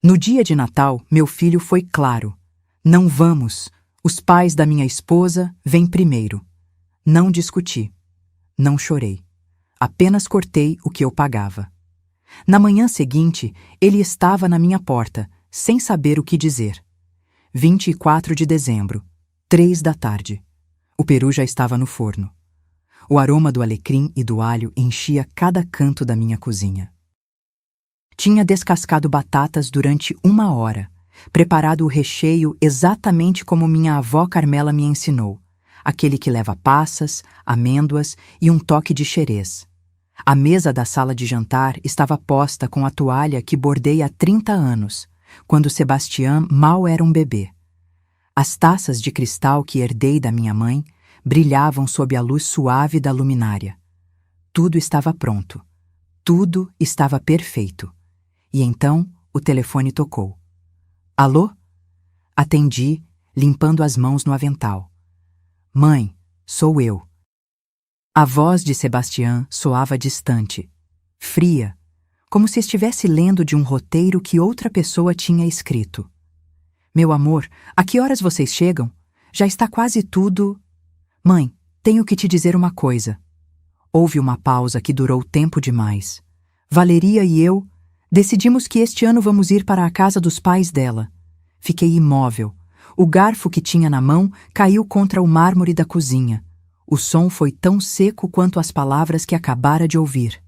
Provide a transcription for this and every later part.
No dia de Natal, meu filho foi claro. Não vamos. Os pais da minha esposa vêm primeiro. Não discuti. Não chorei. Apenas cortei o que eu pagava. Na manhã seguinte, ele estava na minha porta, sem saber o que dizer. 24 de dezembro, 3 da tarde. O peru já estava no forno. O aroma do alecrim e do alho enchia cada canto da minha cozinha. Tinha descascado batatas durante 1 hora, preparado o recheio exatamente como minha avó Carmela me ensinou, aquele que leva passas, amêndoas e um toque de xerez. A mesa da sala de jantar estava posta com a toalha que bordei há 30 anos, quando Sebastião mal era um bebê. As taças de cristal que herdei da minha mãe brilhavam sob a luz suave da luminária. Tudo estava pronto. Tudo estava perfeito. E então o telefone tocou. Alô? Atendi, limpando as mãos no avental. Mãe, sou eu. A voz de Sebastião soava distante, fria, como se estivesse lendo de um roteiro que outra pessoa tinha escrito. Meu amor, a que horas vocês chegam? Já está quase tudo... Mãe, tenho que te dizer uma coisa. Houve uma pausa que durou tempo demais. Valeria e eu decidimos que este ano vamos ir para a casa dos pais dela. Fiquei imóvel. O garfo que tinha na mão caiu contra o mármore da cozinha. O som foi tão seco quanto as palavras que acabara de ouvir.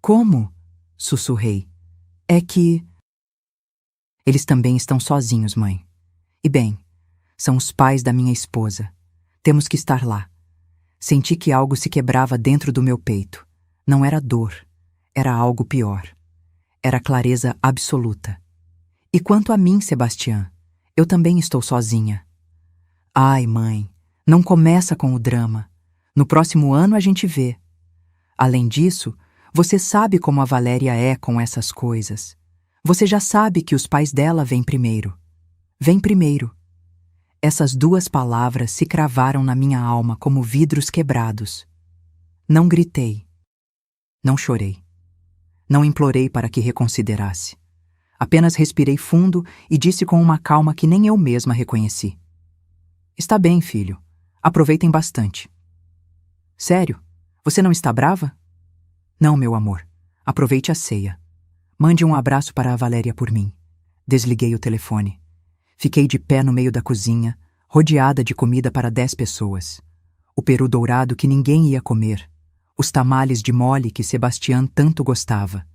Como? Sussurrei. É que... Eles também estão sozinhos, mãe. E bem, são os pais da minha esposa. Temos que estar lá. Senti que algo se quebrava dentro do meu peito. Não era dor. Era algo pior. Era clareza absoluta. E quanto a mim, Sebastião, eu também estou sozinha. Ai, mãe, não começa com o drama. No próximo ano a gente vê. Além disso, você sabe como a Valéria é com essas coisas. Você já sabe que os pais dela vêm primeiro. Vem primeiro. Essas duas palavras se cravaram na minha alma como vidros quebrados. Não gritei. Não chorei. Não implorei para que reconsiderasse. Apenas respirei fundo e disse com uma calma que nem eu mesma reconheci. Está bem, filho. Aproveitem bastante. Sério? Você não está brava? Não, meu amor. Aproveite a ceia. Mande um abraço para a Valéria por mim. Desliguei o telefone. Fiquei de pé no meio da cozinha, rodeada de comida para 10 pessoas. O peru dourado que ninguém ia comer. Os tamales de mole que Sebastião tanto gostava.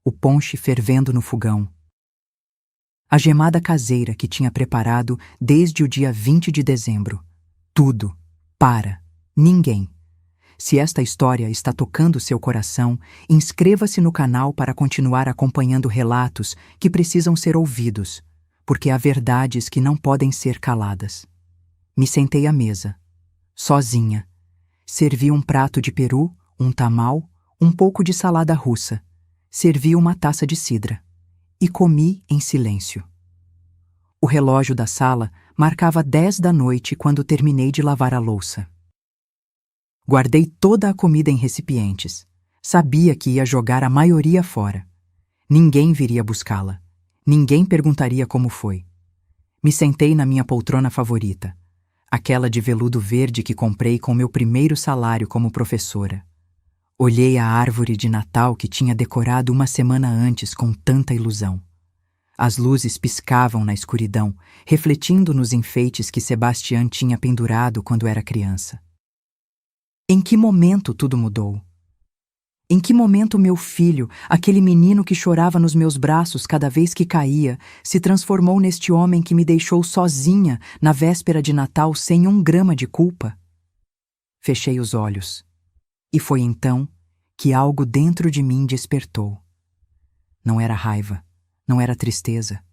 O ponche fervendo no fogão. A gemada caseira que tinha preparado desde o dia 20 de dezembro. Tudo. Para. Ninguém. Se esta história está tocando seu coração, inscreva-se no canal para continuar acompanhando relatos que precisam ser ouvidos, porque há verdades que não podem ser caladas. Me sentei à mesa, sozinha. Servi um prato de peru, um tamal, um pouco de salada russa. Servi uma taça de cidra. E comi em silêncio. O relógio da sala marcava 10 da noite quando terminei de lavar a louça. Guardei toda a comida em recipientes. Sabia que ia jogar a maioria fora. Ninguém viria buscá-la. Ninguém perguntaria como foi. Me sentei na minha poltrona favorita, aquela de veludo verde que comprei com meu primeiro salário como professora. Olhei a árvore de Natal que tinha decorado uma semana antes com tanta ilusão. As luzes piscavam na escuridão, refletindo nos enfeites que Sebastião tinha pendurado quando era criança. Em que momento tudo mudou? Em que momento meu filho, aquele menino que chorava nos meus braços cada vez que caía, se transformou neste homem que me deixou sozinha na véspera de Natal sem 1 grama de culpa? Fechei os olhos. E foi então que algo dentro de mim despertou. Não era raiva, não era tristeza,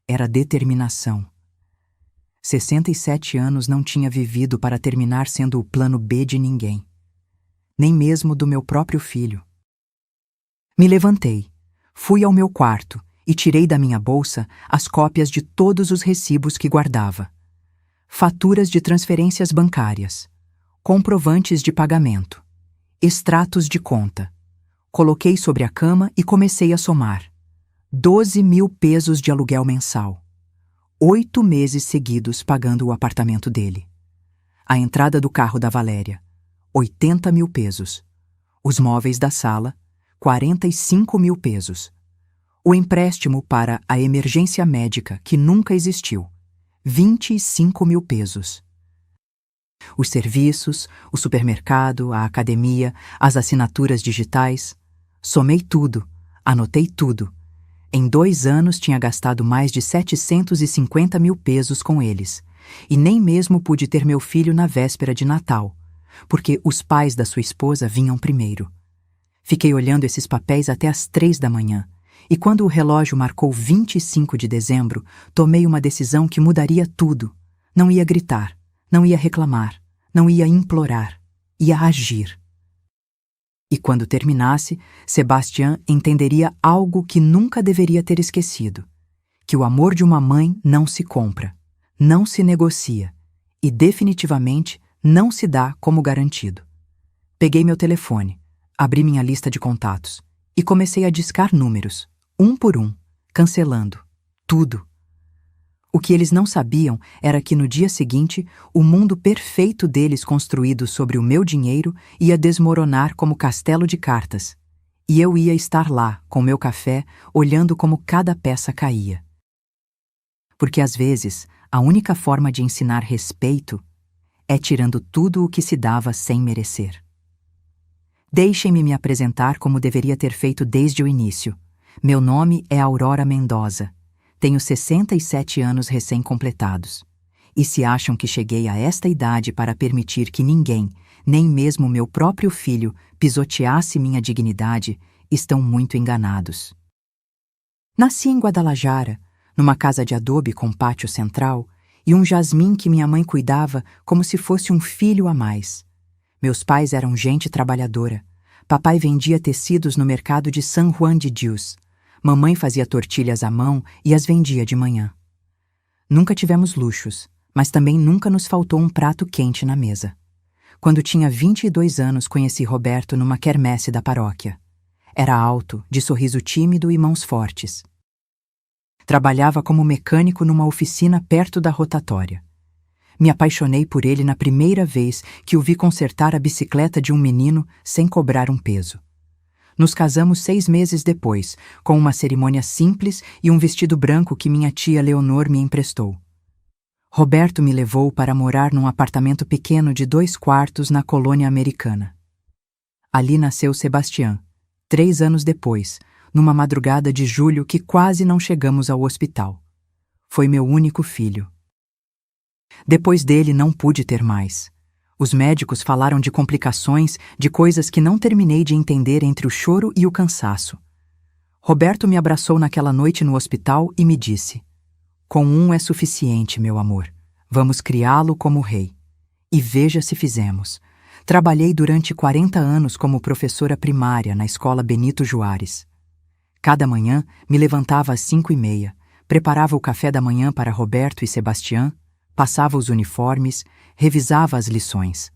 era determinação. 67 anos não tinha vivido para terminar sendo o plano B de ninguém, nem mesmo do meu próprio filho. Me levantei, fui ao meu quarto e tirei da minha bolsa as cópias de todos os recibos que guardava. Faturas de transferências bancárias, comprovantes de pagamento, extratos de conta. Coloquei sobre a cama e comecei a somar. 12.000 pesos de aluguel mensal. 8 meses seguidos pagando o apartamento dele. A entrada do carro da Valéria, 80.000 pesos. Os móveis da sala, 45.000 pesos. O empréstimo para a emergência médica, que nunca existiu, 25.000 pesos. Os serviços, o supermercado, a academia, as assinaturas digitais. Somei tudo, anotei tudo. Em 2 anos tinha gastado mais de 750.000 pesos com eles. E nem mesmo pude ter meu filho na véspera de Natal, porque os pais da sua esposa vinham primeiro. Fiquei olhando esses papéis até às 3 da manhã, e quando o relógio marcou 25 de dezembro, tomei uma decisão que mudaria tudo. Não ia gritar, não ia reclamar, não ia implorar, ia agir. E quando terminasse, Sebastián entenderia algo que nunca deveria ter esquecido: que o amor de uma mãe não se compra, não se negocia e definitivamente não se dá como garantido. Peguei meu telefone, abri minha lista de contatos e comecei a discar números, um por um, cancelando tudo. O que eles não sabiam era que no dia seguinte, o mundo perfeito deles construído sobre o meu dinheiro ia desmoronar como castelo de cartas, e eu ia estar lá, com meu café, olhando como cada peça caía. Porque às vezes, a única forma de ensinar respeito é tirando tudo o que se dava sem merecer. Deixem-me me apresentar como deveria ter feito desde o início. Meu nome é Aurora Mendoza. Tenho 67 anos recém-completados. E se acham que cheguei a esta idade para permitir que ninguém, nem mesmo meu próprio filho, pisoteasse minha dignidade, estão muito enganados. Nasci em Guadalajara, numa casa de adobe com pátio central, e um jasmim que minha mãe cuidava como se fosse um filho a mais. Meus pais eram gente trabalhadora. Papai vendia tecidos no mercado de San Juan de Dios. Mamãe fazia tortilhas à mão e as vendia de manhã. Nunca tivemos luxos, mas também nunca nos faltou um prato quente na mesa. Quando tinha 22 anos, conheci Roberto numa quermesse da paróquia. Era alto, de sorriso tímido e mãos fortes. Trabalhava como mecânico numa oficina perto da rotatória. Me apaixonei por ele na primeira vez que o vi consertar a bicicleta de um menino sem cobrar um peso. Nos casamos 6 meses depois, com uma cerimônia simples e um vestido branco que minha tia Leonor me emprestou. Roberto me levou para morar num apartamento pequeno de 2 quartos na colônia americana. Ali nasceu Sebastián, 3 anos depois, numa madrugada de julho que quase não chegamos ao hospital. Foi meu único filho. Depois dele não pude ter mais. Os médicos falaram de complicações, de coisas que não terminei de entender entre o choro e o cansaço. Roberto me abraçou naquela noite no hospital e me disse: "Com um é suficiente, meu amor. Vamos criá-lo como rei." E veja se fizemos. Trabalhei durante 40 anos como professora primária na escola Benito Juárez. Cada manhã me levantava às 5:30, preparava o café da manhã para Roberto e Sebastián, passava os uniformes, revisava as lições.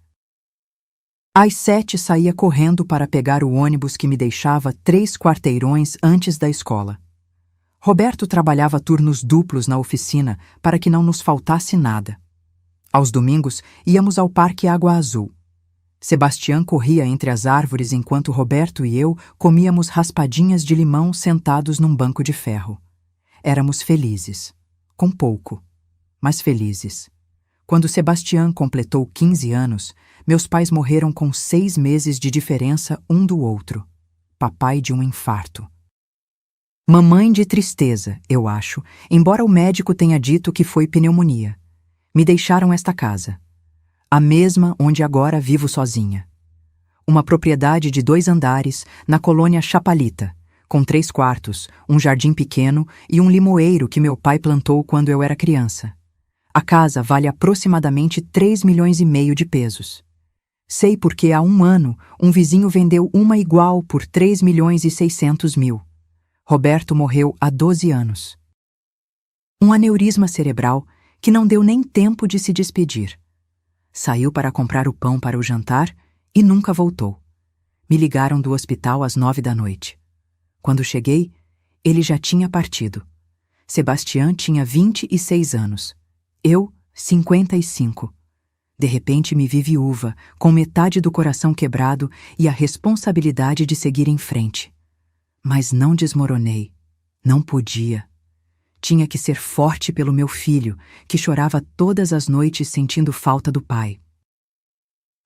Às 7 saía correndo para pegar o ônibus que me deixava 3 quarteirões antes da escola. Roberto trabalhava turnos duplos na oficina para que não nos faltasse nada. Aos domingos, íamos ao Parque Água Azul. Sebastián corria entre as árvores enquanto Roberto e eu comíamos raspadinhas de limão sentados num banco de ferro. Éramos felizes. Com pouco, mas felizes. Quando Sebastián completou 15 anos, meus pais morreram com 6 meses de diferença um do outro. Papai de um infarto. Mamãe de tristeza, eu acho, embora o médico tenha dito que foi pneumonia. Me deixaram esta casa. A mesma onde agora vivo sozinha. Uma propriedade de 2 andares na colônia Chapalita, com 3 quartos, um jardim pequeno e um limoeiro que meu pai plantou quando eu era criança. A casa vale aproximadamente 3,5 milhões de pesos. Sei porque há 1 ano um vizinho vendeu uma igual por 3,6 milhões. Roberto morreu há 12 anos. Um aneurisma cerebral que não deu nem tempo de se despedir. Saiu para comprar o pão para o jantar e nunca voltou. Me ligaram do hospital às 9 da noite. Quando cheguei, Ele já tinha partido. Sebastião tinha 26 anos. Eu, 55. De repente me vi viúva, com metade do coração quebrado e a responsabilidade de seguir em frente. Mas não desmoronei. Não podia. Tinha que ser forte pelo meu filho, que chorava todas as noites sentindo falta do pai.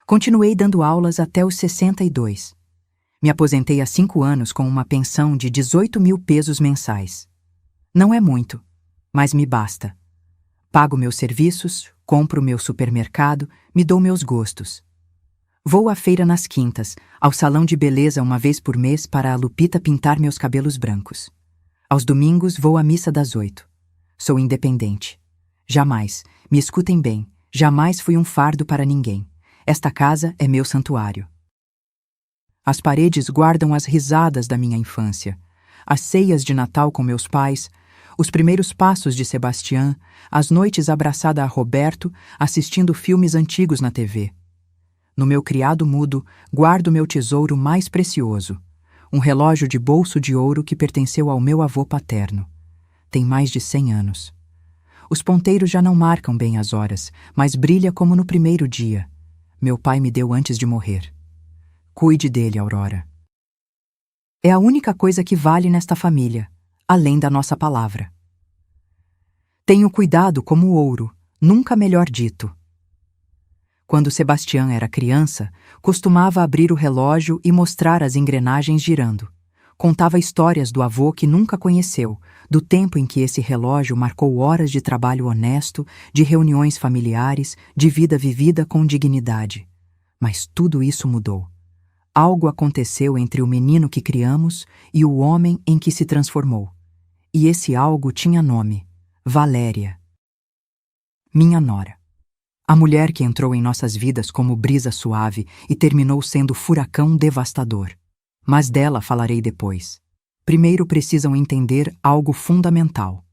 Continuei dando aulas até os 62. Me aposentei há 5 anos com uma pensão de 18 mil pesos mensais. Não é muito, mas me basta. Pago meus serviços, compro meu supermercado, me dou meus gostos. Vou à feira nas quintas, ao salão de beleza uma vez por mês para a Lupita pintar meus cabelos brancos. Aos domingos vou à missa das 8. Sou independente. Jamais, me escutem bem, jamais fui um fardo para ninguém. Esta casa é meu santuário. As paredes guardam as risadas da minha infância, as ceias de Natal com meus pais, os primeiros passos de Sebastião, as noites abraçada a Roberto, assistindo filmes antigos na TV. No meu criado mudo, guardo meu tesouro mais precioso, um relógio de bolso de ouro que pertenceu ao meu avô paterno. Tem mais de 100 anos. Os ponteiros já não marcam bem as horas, mas brilha como no primeiro dia. Meu pai me deu antes de morrer. Cuide dele, Aurora. É a única coisa que vale nesta família, além da nossa palavra. Tenho cuidado como ouro, nunca melhor dito. Quando Sebastião era criança, costumava abrir o relógio e mostrar as engrenagens girando. Contava histórias do avô que nunca conheceu, do tempo em que esse relógio marcou horas de trabalho honesto, de reuniões familiares, de vida vivida com dignidade. Mas tudo isso mudou. Algo aconteceu entre o menino que criamos e o homem em que se transformou. E esse algo tinha nome: Valéria. Minha nora. A mulher que entrou em nossas vidas como brisa suave e terminou sendo furacão devastador. Mas dela falarei depois. Primeiro precisam entender algo fundamental.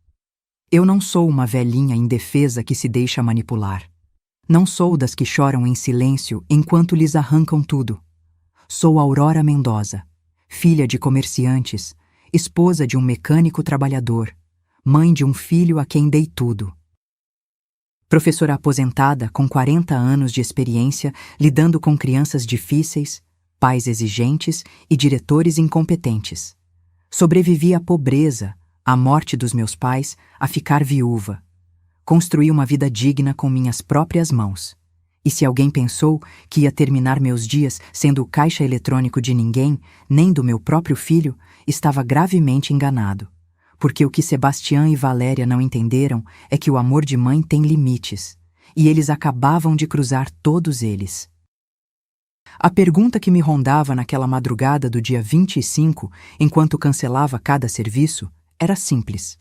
Eu não sou uma velhinha indefesa que se deixa manipular. Não sou das que choram em silêncio enquanto lhes arrancam tudo. Sou Aurora Mendoza, filha de comerciantes, esposa de um mecânico trabalhador, mãe de um filho a quem dei tudo. Professora aposentada com 40 anos de experiência lidando com crianças difíceis, pais exigentes e diretores incompetentes. Sobrevivi à pobreza, à morte dos meus pais, a ficar viúva. Construí uma vida digna com minhas próprias mãos. E se alguém pensou que ia terminar meus dias sendo o caixa eletrônico de ninguém, nem do meu próprio filho, estava gravemente enganado. Porque o que Sebastião e Valéria não entenderam é que o amor de mãe tem limites, e eles acabavam de cruzar todos eles. A pergunta que me rondava naquela madrugada do dia 25, enquanto cancelava cada serviço, era simples.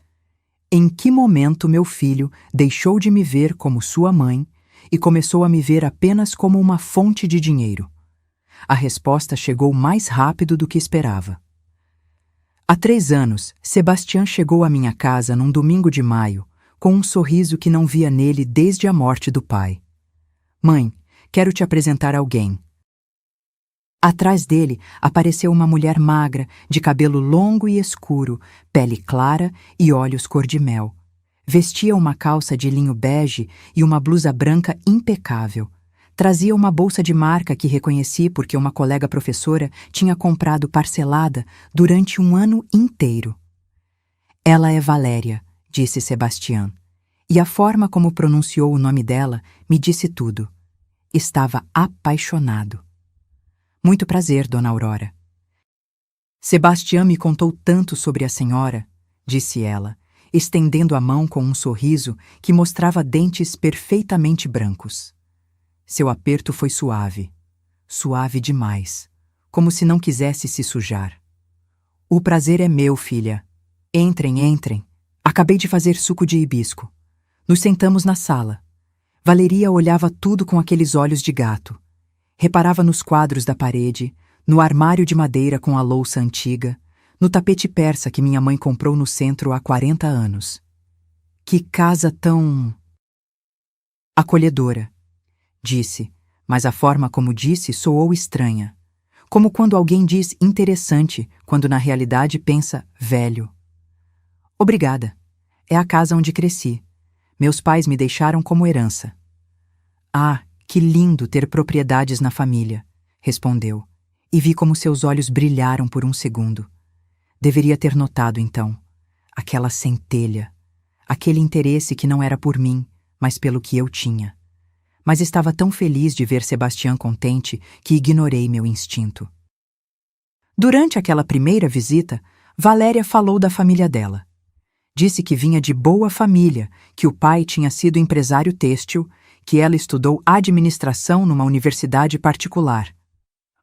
Em que momento meu filho deixou de me ver como sua mãe e começou a me ver apenas como uma fonte de dinheiro? A resposta chegou mais rápido do que esperava. Há 3 anos, Sebastião chegou à minha casa num domingo de maio, com um sorriso que não via nele desde a morte do pai. Mãe, quero te apresentar alguém. Atrás dele apareceu uma mulher magra, de cabelo longo e escuro, pele clara e olhos cor-de-mel. Vestia uma calça de linho bege e uma blusa branca impecável. Trazia uma bolsa de marca que reconheci porque uma colega professora tinha comprado parcelada durante um ano inteiro. Ela é Valéria, disse Sebastião, e a forma como pronunciou o nome dela me disse tudo. Estava apaixonado. Muito prazer, dona Aurora. Sebastião me contou tanto sobre a senhora, disse ela, estendendo a mão com um sorriso que mostrava dentes perfeitamente brancos. Seu aperto foi suave, suave demais, como se não quisesse se sujar. O prazer é meu, filha. Entrem, entrem. Acabei de fazer suco de hibisco. Nos sentamos na sala. Valeria olhava tudo com aqueles olhos de gato. Reparava nos quadros da parede, no armário de madeira com a louça antiga, no tapete persa que minha mãe comprou no centro há 40 anos. Que casa tão acolhedora, disse, mas a forma como disse soou estranha. Como quando alguém diz interessante, quando na realidade pensa velho. Obrigada. É a casa onde cresci. Meus pais me deixaram como herança. Ah, que lindo ter propriedades na família, respondeu, e vi como seus olhos brilharam por um segundo. Deveria ter notado, então, aquela centelha, aquele interesse que não era por mim, mas pelo que eu tinha. Mas estava tão feliz de ver Sebastião contente que ignorei meu instinto. Durante aquela primeira visita, Valéria falou da família dela. Disse que vinha de boa família, que o pai tinha sido empresário têxtil, que ela estudou administração numa universidade particular.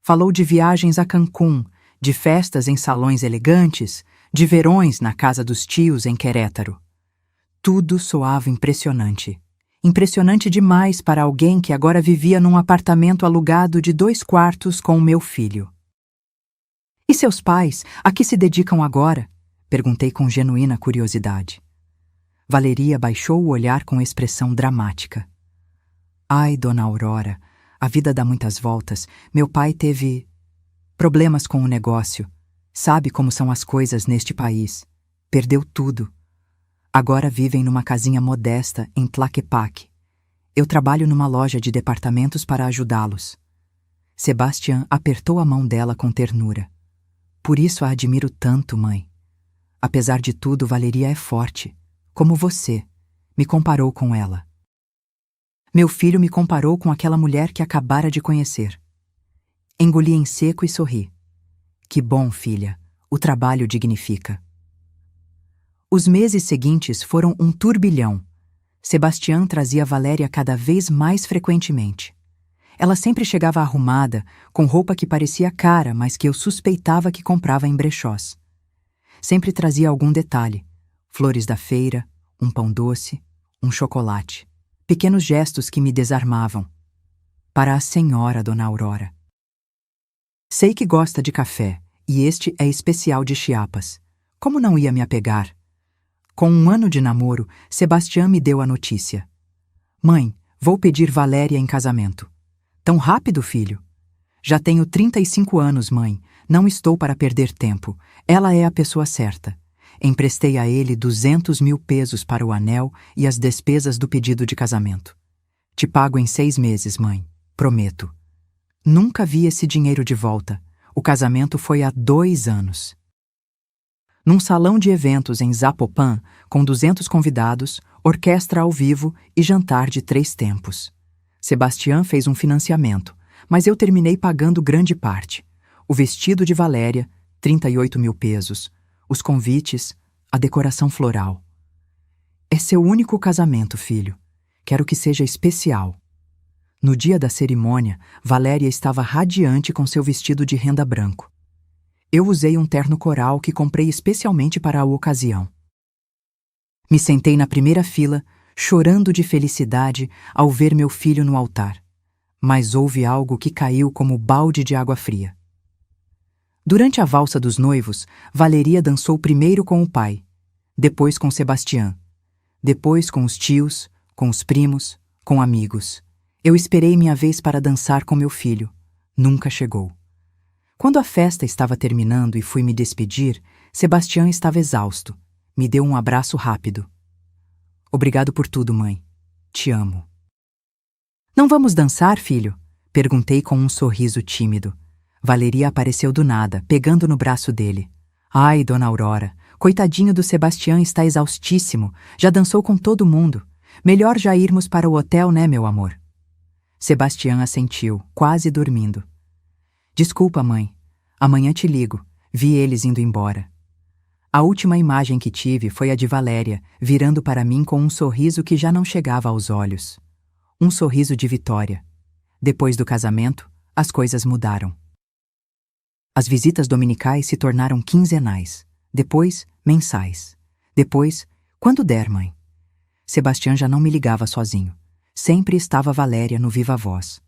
Falou de viagens a Cancún, de festas em salões elegantes, de verões na casa dos tios em Querétaro. Tudo soava impressionante. Impressionante demais para alguém que agora vivia num apartamento alugado de 2 quartos com o meu filho. E seus pais, a que se dedicam agora? Perguntei com genuína curiosidade. Valeria baixou o olhar com expressão dramática. Ai, dona Aurora, a vida dá muitas voltas. Meu pai teve problemas com o negócio. Sabe como são as coisas neste país. Perdeu tudo. Agora vivem numa casinha modesta em Tlaquepaque. Eu trabalho numa loja de departamentos para ajudá-los. Sebastião apertou a mão dela com ternura. Por isso a admiro tanto, mãe. Apesar de tudo, Valeria é forte. Como você. Me comparou com ela. Meu filho me comparou com aquela mulher que acabara de conhecer. Engoli em seco e sorri. Que bom, filha. O trabalho dignifica. Os meses seguintes foram um turbilhão. Sebastião trazia Valéria cada vez mais frequentemente. Ela sempre chegava arrumada, com roupa que parecia cara, mas que eu suspeitava que comprava em brechós. Sempre trazia algum detalhe: flores da feira, um pão doce, um chocolate. Pequenos gestos que me desarmavam. Para a senhora, dona Aurora. Sei que gosta de café, e este é especial de Chiapas. Como não ia me apegar? Com 1 ano de namoro, Sebastião me deu a notícia. Mãe, vou pedir Valéria em casamento. Tão rápido, filho? Já tenho 35 anos, mãe. Não estou para perder tempo. Ela é a pessoa certa. Emprestei a ele 200 mil pesos para o anel e as despesas do pedido de casamento. Te pago em 6 meses, mãe. Prometo. Nunca vi esse dinheiro de volta. O casamento foi há 2 anos. Num salão de eventos em Zapopan, com 200 convidados, orquestra ao vivo e jantar de 3 tempos. Sebastião fez um financiamento, mas eu terminei pagando grande parte. O vestido de Valéria, 38 mil pesos. Os convites, a decoração floral. É seu único casamento, filho. Quero que seja especial. No dia da cerimônia, Valéria estava radiante com seu vestido de renda branco. Eu usei um terno coral que comprei especialmente para a ocasião. Me sentei na primeira fila, chorando de felicidade ao ver meu filho no altar. Mas houve algo que caiu como balde de água fria. Durante a valsa dos noivos, Valeria dançou primeiro com o pai, depois com Sebastião, depois com os tios, com os primos, com amigos. Eu esperei minha vez para dançar com meu filho. Nunca chegou. Quando a festa estava terminando e fui me despedir, Sebastião estava exausto. Me deu um abraço rápido. Obrigado por tudo, mãe. Te amo. Não vamos dançar, filho? Perguntei com um sorriso tímido. Valeria apareceu do nada, pegando no braço dele. Ai, dona Aurora, coitadinho do Sebastião está exaustíssimo. Já dançou com todo mundo. Melhor já irmos para o hotel, né, meu amor? Sebastião assentiu, quase dormindo. Desculpa, mãe. Amanhã te ligo. Vi eles indo embora. A última imagem que tive foi a de Valéria, virando para mim com um sorriso que já não chegava aos olhos. Um sorriso de vitória. Depois do casamento, as coisas mudaram. As visitas dominicais se tornaram quinzenais, depois mensais, depois, quando der, mãe. Sebastião já não me ligava sozinho. Sempre estava Valéria no Viva Voz.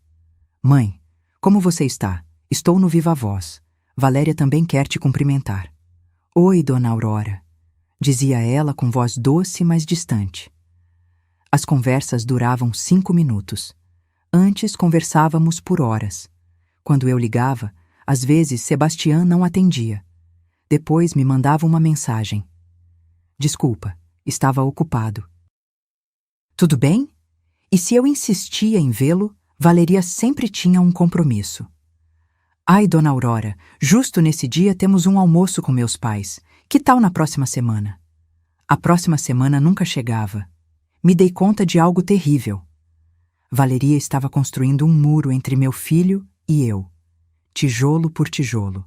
Mãe, como você está? Estou no Viva Voz. Valéria também quer te cumprimentar. Oi, dona Aurora, dizia ela com voz doce, mas distante. As conversas duravam 5 minutos. Antes conversávamos por horas. Quando eu ligava, às vezes Sebastião não atendia. Depois me mandava uma mensagem. Desculpa, estava ocupado. Tudo bem? E se eu insistia em vê-lo, Valeria sempre tinha um compromisso. Ai, Dona Aurora, justo nesse dia temos um almoço com meus pais. Que tal na próxima semana? A próxima semana nunca chegava. Me dei conta de algo terrível. Valeria estava construindo um muro entre meu filho e eu, tijolo por tijolo.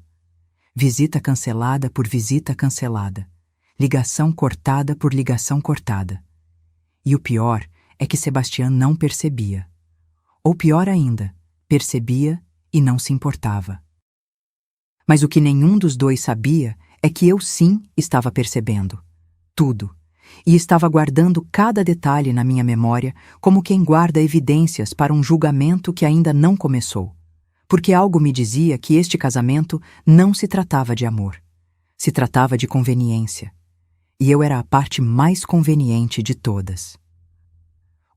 Visita cancelada por visita cancelada. Ligação cortada por ligação cortada. E o pior é que Sebastião não percebia. Ou pior ainda, percebia e não se importava. Mas o que nenhum dos dois sabia é que eu sim estava percebendo. Tudo. E estava guardando cada detalhe na minha memória como quem guarda evidências para um julgamento que ainda não começou. Porque algo me dizia que este casamento não se tratava de amor. Se tratava de conveniência. E eu era a parte mais conveniente de todas.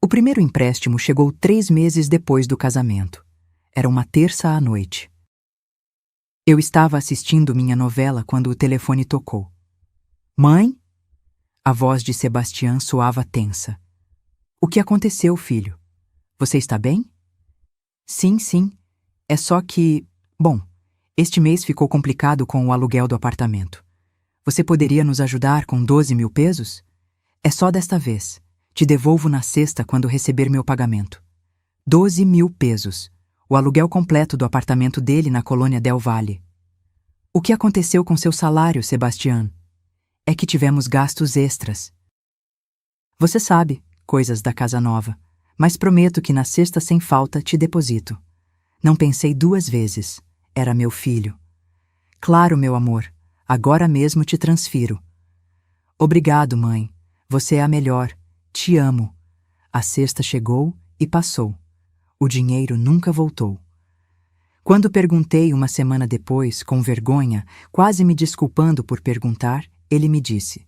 O primeiro empréstimo chegou 3 meses depois do casamento. Era uma terça à noite. Eu estava assistindo minha novela quando o telefone tocou. Mãe? A voz de Sebastião soava tensa. O que aconteceu, filho? Você está bem? Sim, sim. É só que... Bom, este mês ficou complicado com o aluguel do apartamento. Você poderia nos ajudar com 12 mil pesos? É só desta vez. Te devolvo na sexta quando receber meu pagamento. 12 mil pesos. O aluguel completo do apartamento dele na colônia Del Valle. O que aconteceu com seu salário, Sebastião? É que tivemos gastos extras. Você sabe, coisas da casa nova, mas prometo que na sexta sem falta te deposito. Não pensei 2 vezes. Era meu filho. Claro, meu amor, agora mesmo te transfiro. Obrigado, mãe. Você é a melhor. Te amo. A sexta chegou e passou. O dinheiro nunca voltou. Quando perguntei uma semana depois, com vergonha, quase me desculpando por perguntar, ele me disse: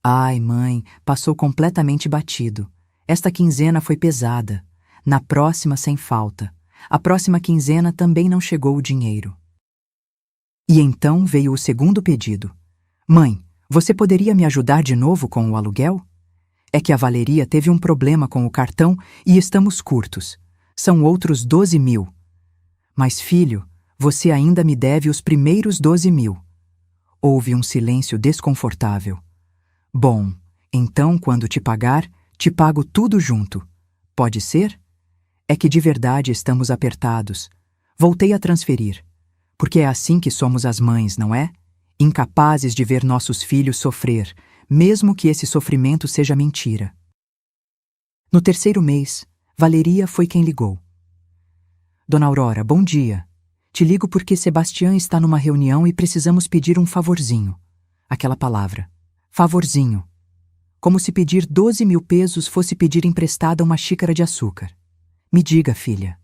Ai, mãe, passou completamente batido. Esta quinzena foi pesada. Na próxima, sem falta. A próxima quinzena também não chegou o dinheiro. E então veio o segundo pedido. Mãe, você poderia me ajudar de novo com o aluguel? É que a Valeria teve um problema com o cartão e estamos curtos. São outros 12 mil. Mas, filho, você ainda me deve os primeiros 12 mil. Houve um silêncio desconfortável. Bom, então quando te pagar, te pago tudo junto. Pode ser? É que de verdade estamos apertados. Voltei a transferir. Porque é assim que somos as mães, não é? Incapazes de ver nossos filhos sofrer, mesmo que esse sofrimento seja mentira. No terceiro mês, Valeria foi quem ligou. Dona Aurora, bom dia. Te ligo porque Sebastião está numa reunião e precisamos pedir um favorzinho. Aquela palavra. Favorzinho. Como se pedir 12 mil pesos fosse pedir emprestada uma xícara de açúcar. Me diga, filha.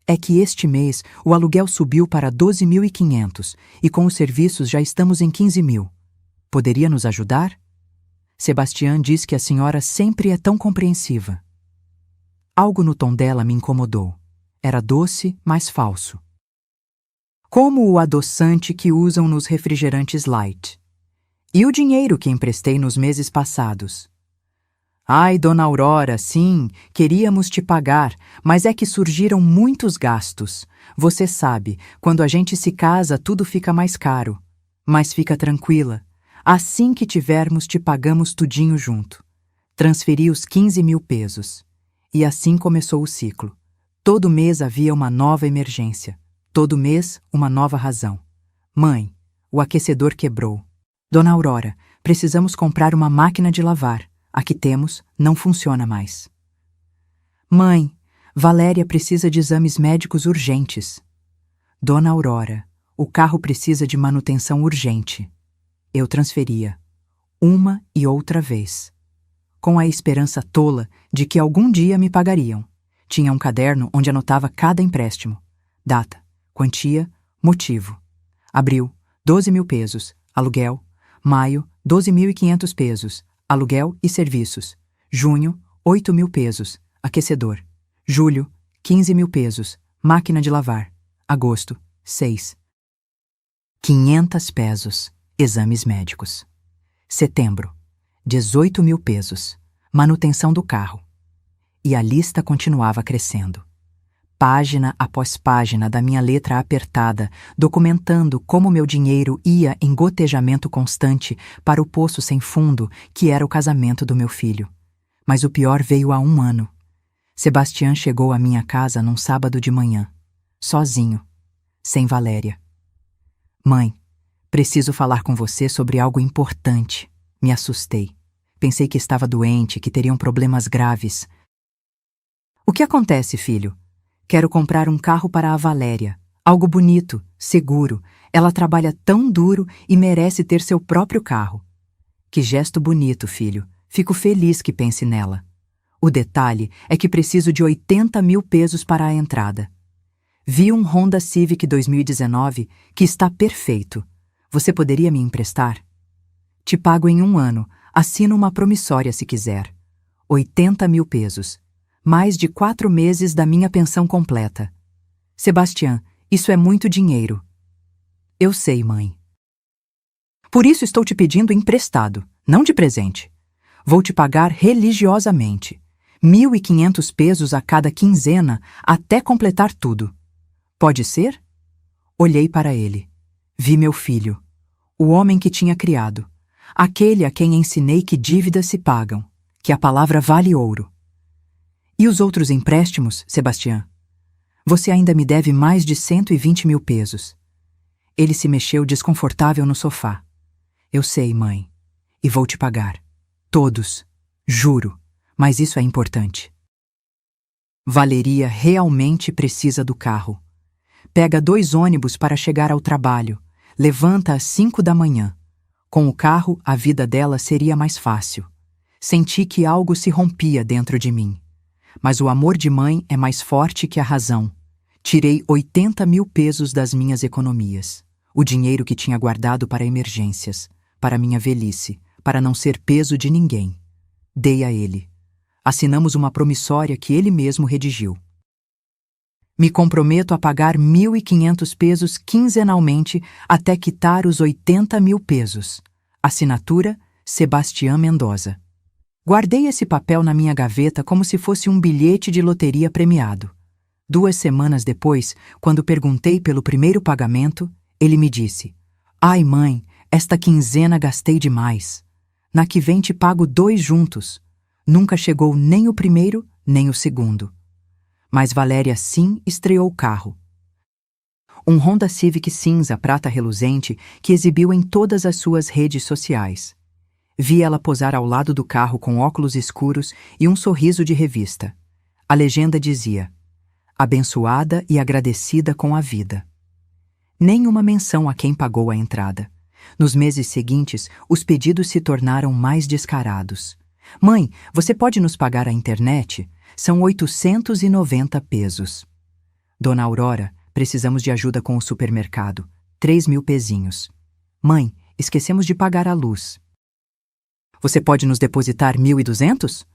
É que este mês o aluguel subiu para 12.500 e com os serviços já estamos em 15 mil. Poderia nos ajudar? Sebastião diz que a senhora sempre é tão compreensiva. Algo no tom dela me incomodou. Era doce, mas falso. Como o adoçante que usam nos refrigerantes light. E o dinheiro que emprestei nos meses passados? Ai, Dona Aurora, sim, queríamos te pagar, mas é que surgiram muitos gastos. Você sabe, quando a gente se casa tudo fica mais caro. Mas fica tranquila. Assim que tivermos te pagamos tudinho junto. Transferi os 15 mil pesos. E assim começou o ciclo. Todo mês havia uma nova emergência. Todo mês, uma nova razão. Mãe, o aquecedor quebrou. Dona Aurora, precisamos comprar uma máquina de lavar. A que temos não funciona mais. Mãe, Valéria precisa de exames médicos urgentes. Dona Aurora, o carro precisa de manutenção urgente. Eu transferia, uma e outra vez, com a esperança tola de que algum dia me pagariam. Tinha um caderno onde anotava cada empréstimo. Data, quantia, motivo. Abril, 12 mil pesos, aluguel. Maio, 12.500 pesos, aluguel e serviços. Junho, 8 mil pesos, aquecedor. Julho, 15 mil pesos, máquina de lavar. Agosto, 6. 500 pesos, exames médicos. Setembro, 18.000 pesos. Manutenção do carro. E a lista continuava crescendo. Página após página da minha letra apertada, documentando como meu dinheiro ia em gotejamento constante para o poço sem fundo que era o casamento do meu filho. Mas o pior veio há 1 ano. Sebastião chegou à minha casa num sábado de manhã, sozinho, sem Valéria. Mãe, preciso falar com você sobre algo importante. Me assustei. Pensei que estava doente, que teriam problemas graves. O que acontece, filho? Quero comprar um carro para a Valéria. Algo bonito, seguro. Ela trabalha tão duro e merece ter seu próprio carro. Que gesto bonito, filho. Fico feliz que pense nela. O detalhe é que preciso de 80.000 pesos para a entrada. Vi um Honda Civic 2019 que está perfeito. Você poderia me emprestar? Te pago em 1 ano. Assino uma promissória se quiser. 80.000 pesos. Mais de 4 meses da minha pensão completa. Sebastião, isso é muito dinheiro. Eu sei, mãe. Por isso estou te pedindo emprestado, não de presente. Vou te pagar religiosamente. 1.500 pesos a cada quinzena até completar tudo. Pode ser? Olhei para ele. Vi meu filho, o homem que tinha criado, aquele a quem ensinei que dívidas se pagam, que a palavra vale ouro. E os outros empréstimos, Sebastião? Você ainda me deve mais de 120.000 pesos. Ele se mexeu desconfortável no sofá. Eu sei, mãe. E vou te pagar. Todos. Juro. Mas isso é importante. Valeria realmente precisa do carro. Pega 2 ônibus para chegar ao trabalho. Levanta às 5 da manhã. Com o carro, a vida dela seria mais fácil. Senti que algo se rompia dentro de mim. Mas o amor de mãe é mais forte que a razão. Tirei 80.000 pesos das minhas economias. O dinheiro que tinha guardado para emergências, para minha velhice, para não ser peso de ninguém. Dei a ele. Assinamos uma promissória que ele mesmo redigiu. Me comprometo a pagar 1.500 pesos quinzenalmente até quitar os 80.000 pesos. Assinatura, Sebastião Mendoza. Guardei esse papel na minha gaveta como se fosse um bilhete de loteria premiado. 2 semanas depois, quando perguntei pelo primeiro pagamento, ele me disse: Ai, mãe, esta quinzena gastei demais. Na que vem te pago 2 juntos. Nunca chegou nem o primeiro, nem o segundo. Mas Valéria sim estreou o carro. Um Honda Civic cinza prata reluzente que exibiu em todas as suas redes sociais. Vi ela posar ao lado do carro com óculos escuros e um sorriso de revista. A legenda dizia: abençoada e agradecida com a vida. Nenhuma menção a quem pagou a entrada. Nos meses seguintes, os pedidos se tornaram mais descarados. Mãe, você pode nos pagar a internet? São 890 pesos. Dona Aurora, precisamos de ajuda com o supermercado. 3.000 pezinhos. Mãe, esquecemos de pagar a luz. Você pode nos depositar 1.200?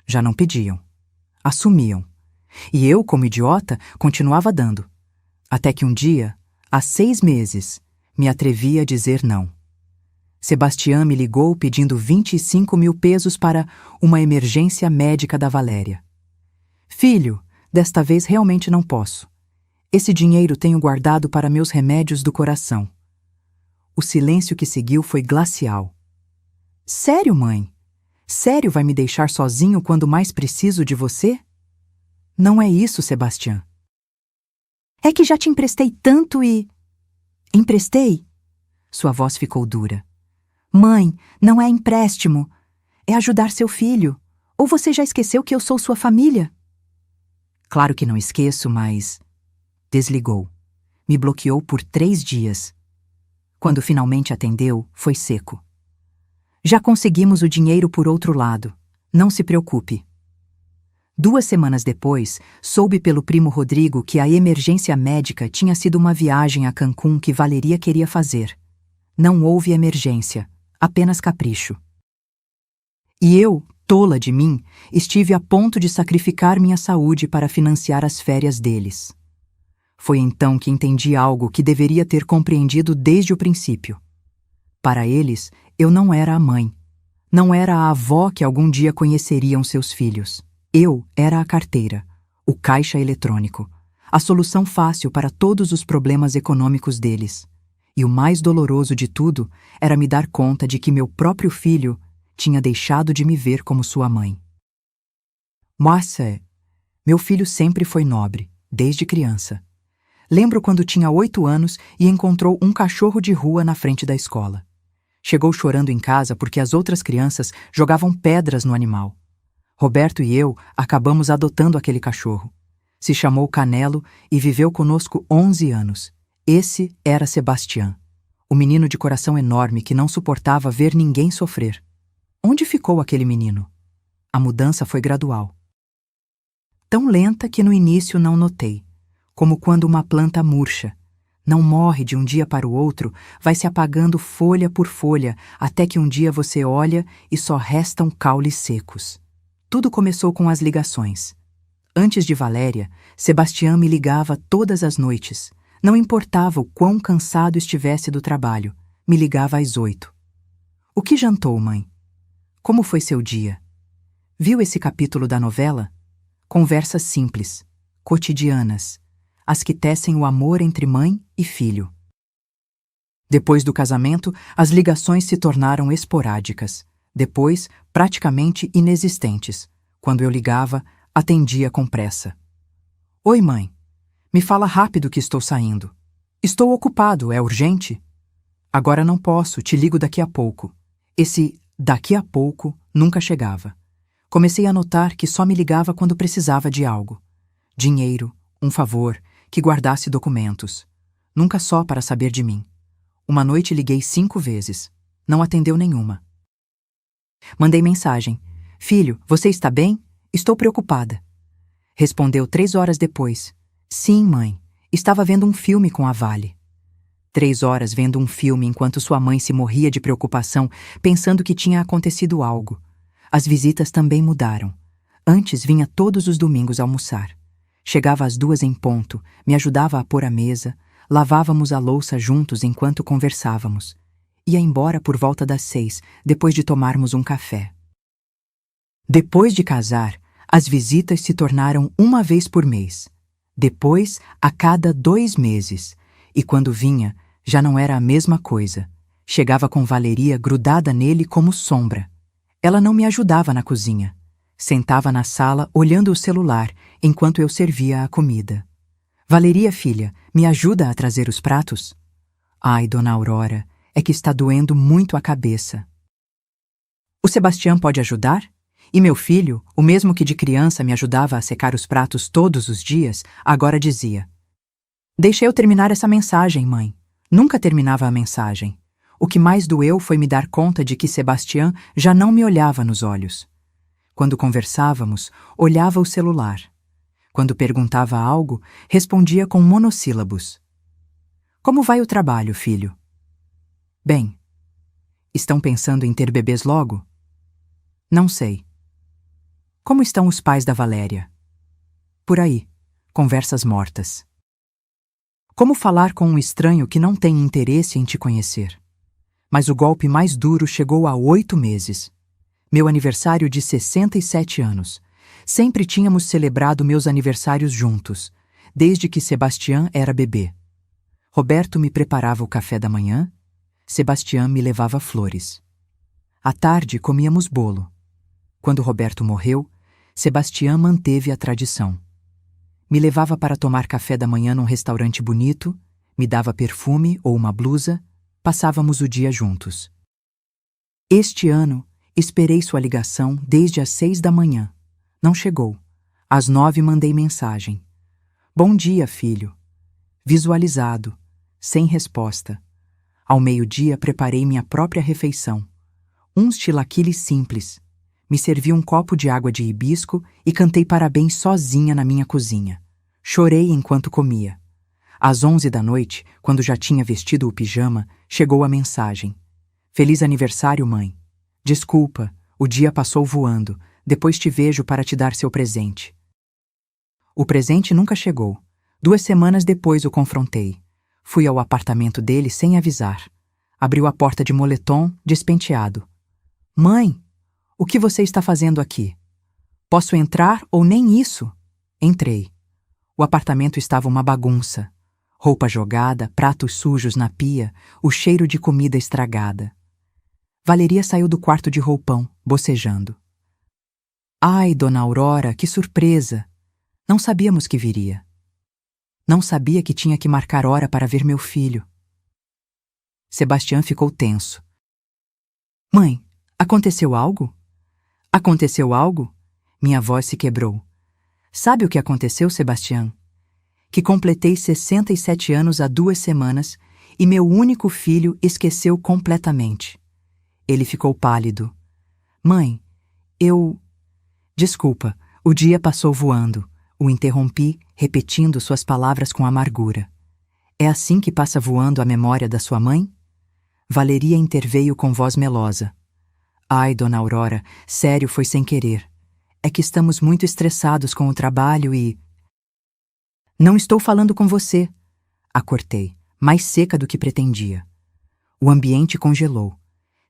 Já não pediam. Assumiam. E eu, como idiota, continuava dando. Até que um dia, há 6 meses, me atrevi a dizer não. Sebastião me ligou pedindo 25.000 pesos para uma emergência médica da Valéria. Filho, desta vez realmente não posso. Esse dinheiro tenho guardado para meus remédios do coração. O silêncio que seguiu foi glacial. Sério, mãe? Sério vai me deixar sozinho quando mais preciso de você? Não é isso, Sebastião. É que já te emprestei tanto e... Emprestei? Sua voz ficou dura. Mãe, não é empréstimo. É ajudar seu filho. Ou você já esqueceu que eu sou sua família? Claro que não esqueço, mas... Desligou. Me bloqueou por 3 dias. Quando finalmente atendeu, foi seco. Já conseguimos o dinheiro por outro lado. Não se preocupe. 2 semanas depois, soube pelo primo Rodrigo que a emergência médica tinha sido uma viagem a Cancún que Valeria queria fazer. Não houve emergência, apenas capricho. E eu, tola de mim, estive a ponto de sacrificar minha saúde para financiar as férias deles. Foi então que entendi algo que deveria ter compreendido desde o princípio. Para eles, eu não era a mãe. Não era a avó que algum dia conheceriam seus filhos. Eu era a carteira, o caixa eletrônico, a solução fácil para todos os problemas econômicos deles. E o mais doloroso de tudo era me dar conta de que meu próprio filho tinha deixado de me ver como sua mãe. Moça, meu filho sempre foi nobre, desde criança. Lembro quando tinha 8 anos e encontrou um cachorro de rua na frente da escola. Chegou chorando em casa porque as outras crianças jogavam pedras no animal. Roberto e eu acabamos adotando aquele cachorro. Se chamou Canelo e viveu conosco 11 anos. Esse era Sebastião, o menino de coração enorme que não suportava ver ninguém sofrer. Onde ficou aquele menino? A mudança foi gradual. Tão lenta que no início não notei, como quando uma planta murcha. Não morre de um dia para o outro, vai se apagando folha por folha, até que um dia você olha e só restam caules secos. Tudo começou com as ligações. Antes de Valéria, Sebastião me ligava todas as noites. Não importava o quão cansado estivesse do trabalho, me ligava às 8. O que jantou, mãe? Como foi seu dia? Viu esse capítulo da novela? Conversas simples, cotidianas, as que tecem o amor entre mãe e filho. Depois do casamento, as ligações se tornaram esporádicas. Depois, praticamente inexistentes. Quando eu ligava, atendia com pressa. Oi, mãe. Me fala rápido que estou saindo. Estou ocupado, é urgente? Agora não posso, te ligo daqui a pouco. Esse daqui a pouco nunca chegava. Comecei a notar que só me ligava quando precisava de algo. Dinheiro, um favor, que guardasse documentos. Nunca só para saber de mim. Uma noite liguei 5 vezes. Não atendeu nenhuma. Mandei mensagem. Filho, você está bem? Estou preocupada. Respondeu 3 horas depois. Sim, mãe. Estava vendo um filme com a Vale. 3 horas vendo um filme enquanto sua mãe se morria de preocupação, pensando que tinha acontecido algo. As visitas também mudaram. Antes vinha todos os domingos almoçar. Chegava às 2 em ponto, me ajudava a pôr a mesa, lavávamos a louça juntos enquanto conversávamos. Ia embora por volta das 6, depois de tomarmos um café. Depois de casar, as visitas se tornaram uma vez por mês. Depois, a cada 2 meses. E quando vinha, já não era a mesma coisa. Chegava com Valeria grudada nele como sombra. Ela não me ajudava na cozinha. Sentava na sala olhando o celular enquanto eu servia a comida. Valeria, filha, me ajuda a trazer os pratos? Ai, dona Aurora, é que está doendo muito a cabeça. O Sebastião pode ajudar? E meu filho, o mesmo que de criança me ajudava a secar os pratos todos os dias, agora dizia: Deixa eu terminar essa mensagem, mãe. Nunca terminava a mensagem. O que mais doeu foi me dar conta de que Sebastião já não me olhava nos olhos. Quando conversávamos, olhava o celular. Quando perguntava algo, respondia com monossílabos. Como vai o trabalho, filho? Bem. Estão pensando em ter bebês logo? Não sei. Como estão os pais da Valéria? Por aí, conversas mortas. Como falar com um estranho que não tem interesse em te conhecer? Mas o golpe mais duro chegou há 8 meses. Meu aniversário de 67 anos. Sempre tínhamos celebrado meus aniversários juntos, desde que Sebastião era bebê. Roberto me preparava o café da manhã, Sebastião me levava flores. À tarde comíamos bolo. Quando Roberto morreu, Sebastião manteve a tradição. Me levava para tomar café da manhã num restaurante bonito, me dava perfume ou uma blusa, passávamos o dia juntos. Este ano, esperei sua ligação desde as 6 da manhã. Não chegou. Às 9 mandei mensagem. Bom dia, filho. Visualizado, sem resposta. Ao meio-dia preparei minha própria refeição. Uns chilaquiles simples. Me servi um copo de água de hibisco e cantei parabéns sozinha na minha cozinha. Chorei enquanto comia. Às 11 da noite, quando já tinha vestido o pijama, chegou a mensagem. Feliz aniversário, mãe. Desculpa, o dia passou voando. Depois te vejo para te dar seu presente. O presente nunca chegou. 2 semanas depois o confrontei. Fui ao apartamento dele sem avisar. Abriu a porta de moletom, despenteado. Mãe, O que você está fazendo aqui? Posso entrar ou nem isso? Entrei. O apartamento estava uma bagunça. Roupa jogada, pratos sujos na pia, o cheiro de comida estragada. Valeria saiu do quarto de roupão, bocejando. Ai, Dona Aurora, que surpresa! Não sabíamos que viria. Não sabia que tinha que marcar hora para ver meu filho. Sebastião ficou tenso. Mãe, aconteceu algo? Aconteceu algo? Minha voz se quebrou. Sabe o que aconteceu, Sebastião? Que completei 67 anos há 2 semanas e meu único filho esqueceu completamente. Ele ficou pálido. Mãe, Desculpa, o dia passou voando. O interrompi, repetindo suas palavras com amargura. É assim que passa voando a memória da sua mãe? Valeria interveio com voz melosa. Ai, Dona Aurora, sério, foi sem querer. É que estamos muito estressados com o trabalho e... Não estou falando com você. A cortei, mais seca do que pretendia. O ambiente congelou.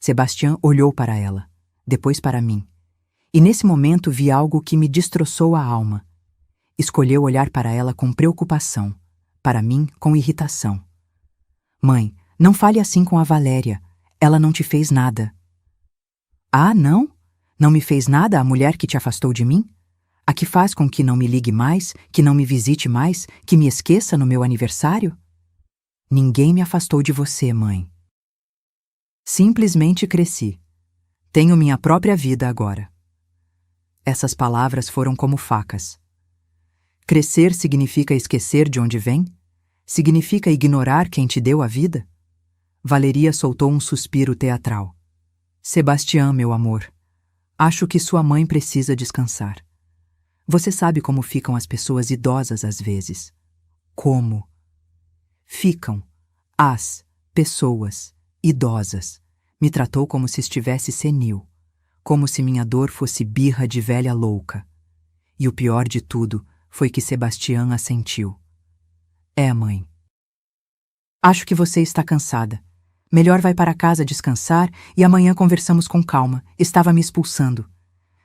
Sebastião olhou para ela, depois para mim. E nesse momento vi algo que me destroçou a alma. Escolheu olhar para ela com preocupação, para mim com irritação. Mãe, não fale assim com a Valéria. Ela não te fez nada. Ah, não? Não me fez nada a mulher que te afastou de mim? A que faz com que não me ligue mais, que não me visite mais, que me esqueça no meu aniversário? Ninguém me afastou de você, mãe. Simplesmente cresci. Tenho minha própria vida agora. Essas palavras foram como facas. Crescer significa esquecer de onde vem? Significa ignorar quem te deu a vida? Valeria soltou um suspiro teatral. Sebastião, meu amor, acho que sua mãe precisa descansar. Você sabe como ficam as pessoas idosas às vezes. Como? Ficam as pessoas idosas. Me tratou como se estivesse senil, como se minha dor fosse birra de velha louca. E o pior de tudo foi que Sebastião assentiu. É, mãe. Acho que você está cansada. Melhor vai para casa descansar e amanhã conversamos com calma. Estava me expulsando.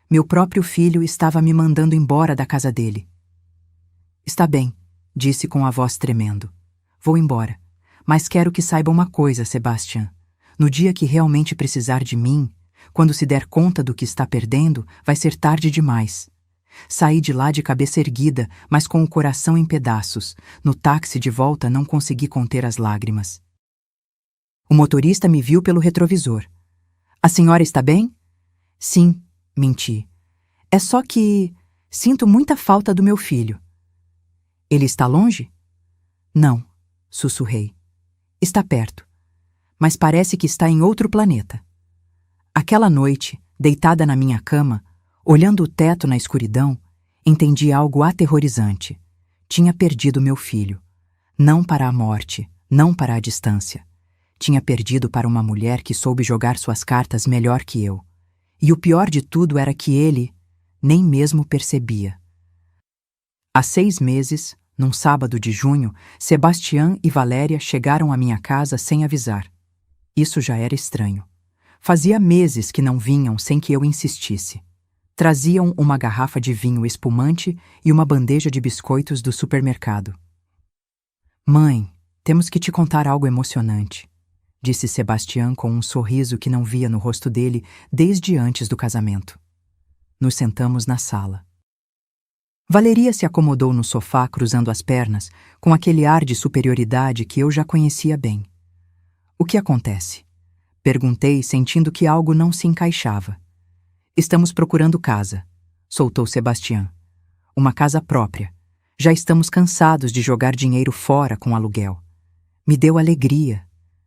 Meu próprio filho estava me mandando embora da casa dele. Está bem, disse com a voz tremendo. Vou embora. Mas quero que saiba uma coisa, Sebastião. No dia que realmente precisar de mim, quando se der conta do que está perdendo, vai ser tarde demais. Saí de lá de cabeça erguida, mas com o coração em pedaços. No táxi de volta não consegui conter as lágrimas. O motorista me viu pelo retrovisor. A senhora está bem? Sim, menti. É só que sinto muita falta do meu filho. Ele está longe? Não, sussurrei. Está perto, mas parece que está em outro planeta. Aquela noite, deitada na minha cama, olhando o teto na escuridão, entendi algo aterrorizante. Tinha perdido meu filho. Não para a morte, não para a distância. Tinha perdido para uma mulher que soube jogar suas cartas melhor que eu. E o pior de tudo era que ele nem mesmo percebia. Há 6 meses, num sábado de junho, Sebastião e Valéria chegaram à minha casa sem avisar. Isso já era estranho. Fazia meses que não vinham sem que eu insistisse. Traziam uma garrafa de vinho espumante e uma bandeja de biscoitos do supermercado. Mãe, temos que te contar algo emocionante, disse Sebastião com um sorriso que não via no rosto dele desde antes do casamento. Nos sentamos na sala. Valeria se acomodou no sofá cruzando as pernas, com aquele ar de superioridade que eu já conhecia bem. O que acontece? Perguntei, sentindo que algo não se encaixava. Estamos procurando casa, soltou Sebastião. Uma casa própria. Já estamos cansados de jogar dinheiro fora com aluguel. Me deu alegria.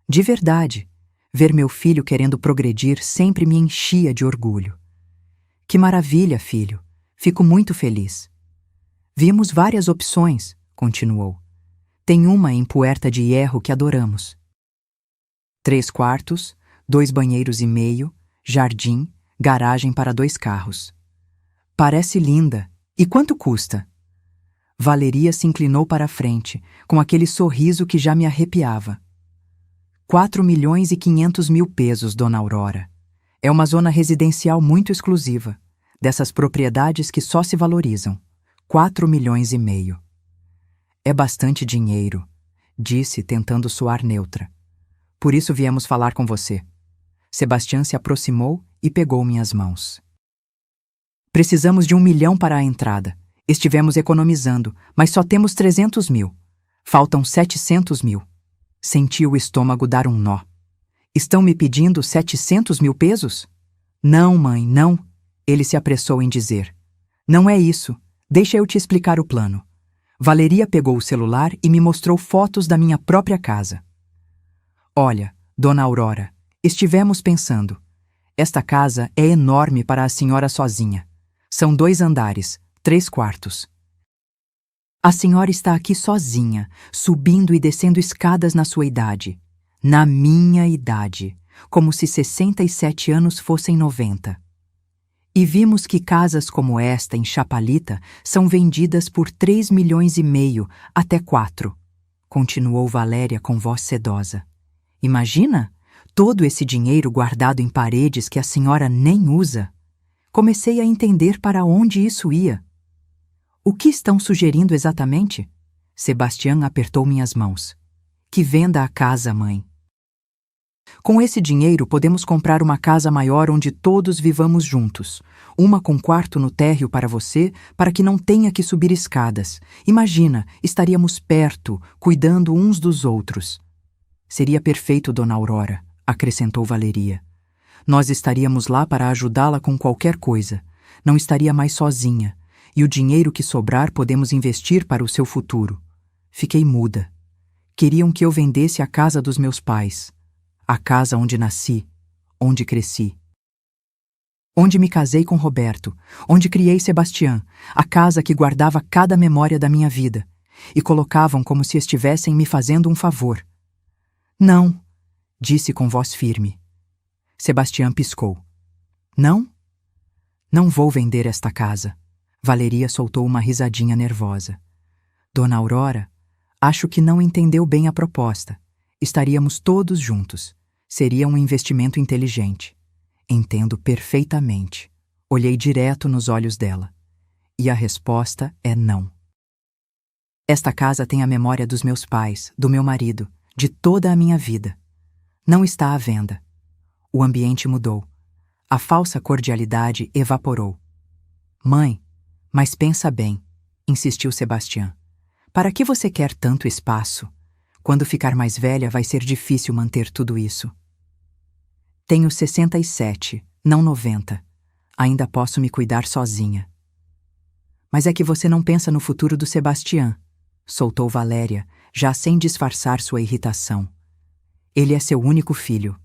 De verdade. Ver meu filho querendo progredir sempre me enchia de orgulho. Que maravilha, filho. Fico muito feliz. Vimos várias opções, continuou. Tem uma em Puerta de Hierro que adoramos. 3 quartos, 2 banheiros e meio, jardim, garagem para 2 carros. Parece linda. E quanto custa? Valeria se inclinou para a frente, com aquele sorriso que já me arrepiava. 4.500.000 pesos, Dona Aurora. É uma zona residencial muito exclusiva, dessas propriedades que só se valorizam. 4,5 milhões. É bastante dinheiro, disse, tentando soar neutra. Por isso viemos falar com você. Sebastião se aproximou e pegou minhas mãos. Precisamos de 1 milhão para a entrada. Estivemos economizando, mas só temos 300 mil. Faltam 700 mil. Senti o estômago dar um nó. Estão me pedindo 700 mil pesos? Não, mãe, não. Ele se apressou em dizer. Não é isso. Deixa eu te explicar o plano. Valeria pegou o celular e me mostrou fotos da minha própria casa. Olha, dona Aurora, estivemos pensando. Esta casa é enorme para a senhora sozinha. São 2 andares, 3 quartos. A senhora está aqui sozinha, subindo e descendo escadas na sua idade. Na minha idade, como se 67 anos fossem 90. E vimos que casas como esta em Chapalita são vendidas por 3,5 milhões até 4. Continuou Valéria com voz sedosa. Imagina? Todo esse dinheiro guardado em paredes que a senhora nem usa. Comecei a entender para onde isso ia. O que estão sugerindo exatamente? Sebastião apertou minhas mãos. Que venda a casa, mãe. Com esse dinheiro podemos comprar uma casa maior onde todos vivamos juntos. Uma com quarto no térreo para você, para que não tenha que subir escadas. Imagina, estaríamos perto, cuidando uns dos outros. Seria perfeito, dona Aurora, acrescentou Valeria. Nós estaríamos lá para ajudá-la com qualquer coisa. Não estaria mais sozinha. E o dinheiro que sobrar podemos investir para o seu futuro. Fiquei muda. Queriam que eu vendesse a casa dos meus pais. A casa onde nasci, onde cresci. Onde me casei com Roberto, onde criei Sebastião, a casa que guardava cada memória da minha vida, e colocavam como se estivessem me fazendo um favor. Não, disse com voz firme. Sebastião piscou. Não? Não vou vender esta casa. Valeria soltou uma risadinha nervosa. Dona Aurora, acho que não entendeu bem a proposta. Estaríamos todos juntos. Seria um investimento inteligente. Entendo perfeitamente. Olhei direto nos olhos dela. E a resposta é não. Esta casa tem a memória dos meus pais, do meu marido, de toda a minha vida. Não está à venda. O ambiente mudou. A falsa cordialidade evaporou. Mãe, mas pensa bem, insistiu Sebastião. Para que você quer tanto espaço? Quando ficar mais velha vai ser difícil manter tudo isso. Tenho 67, não 90. Ainda posso me cuidar sozinha. Mas é que você não pensa no futuro do Sebastião, soltou Valéria, já sem disfarçar sua irritação. Ele é seu único filho.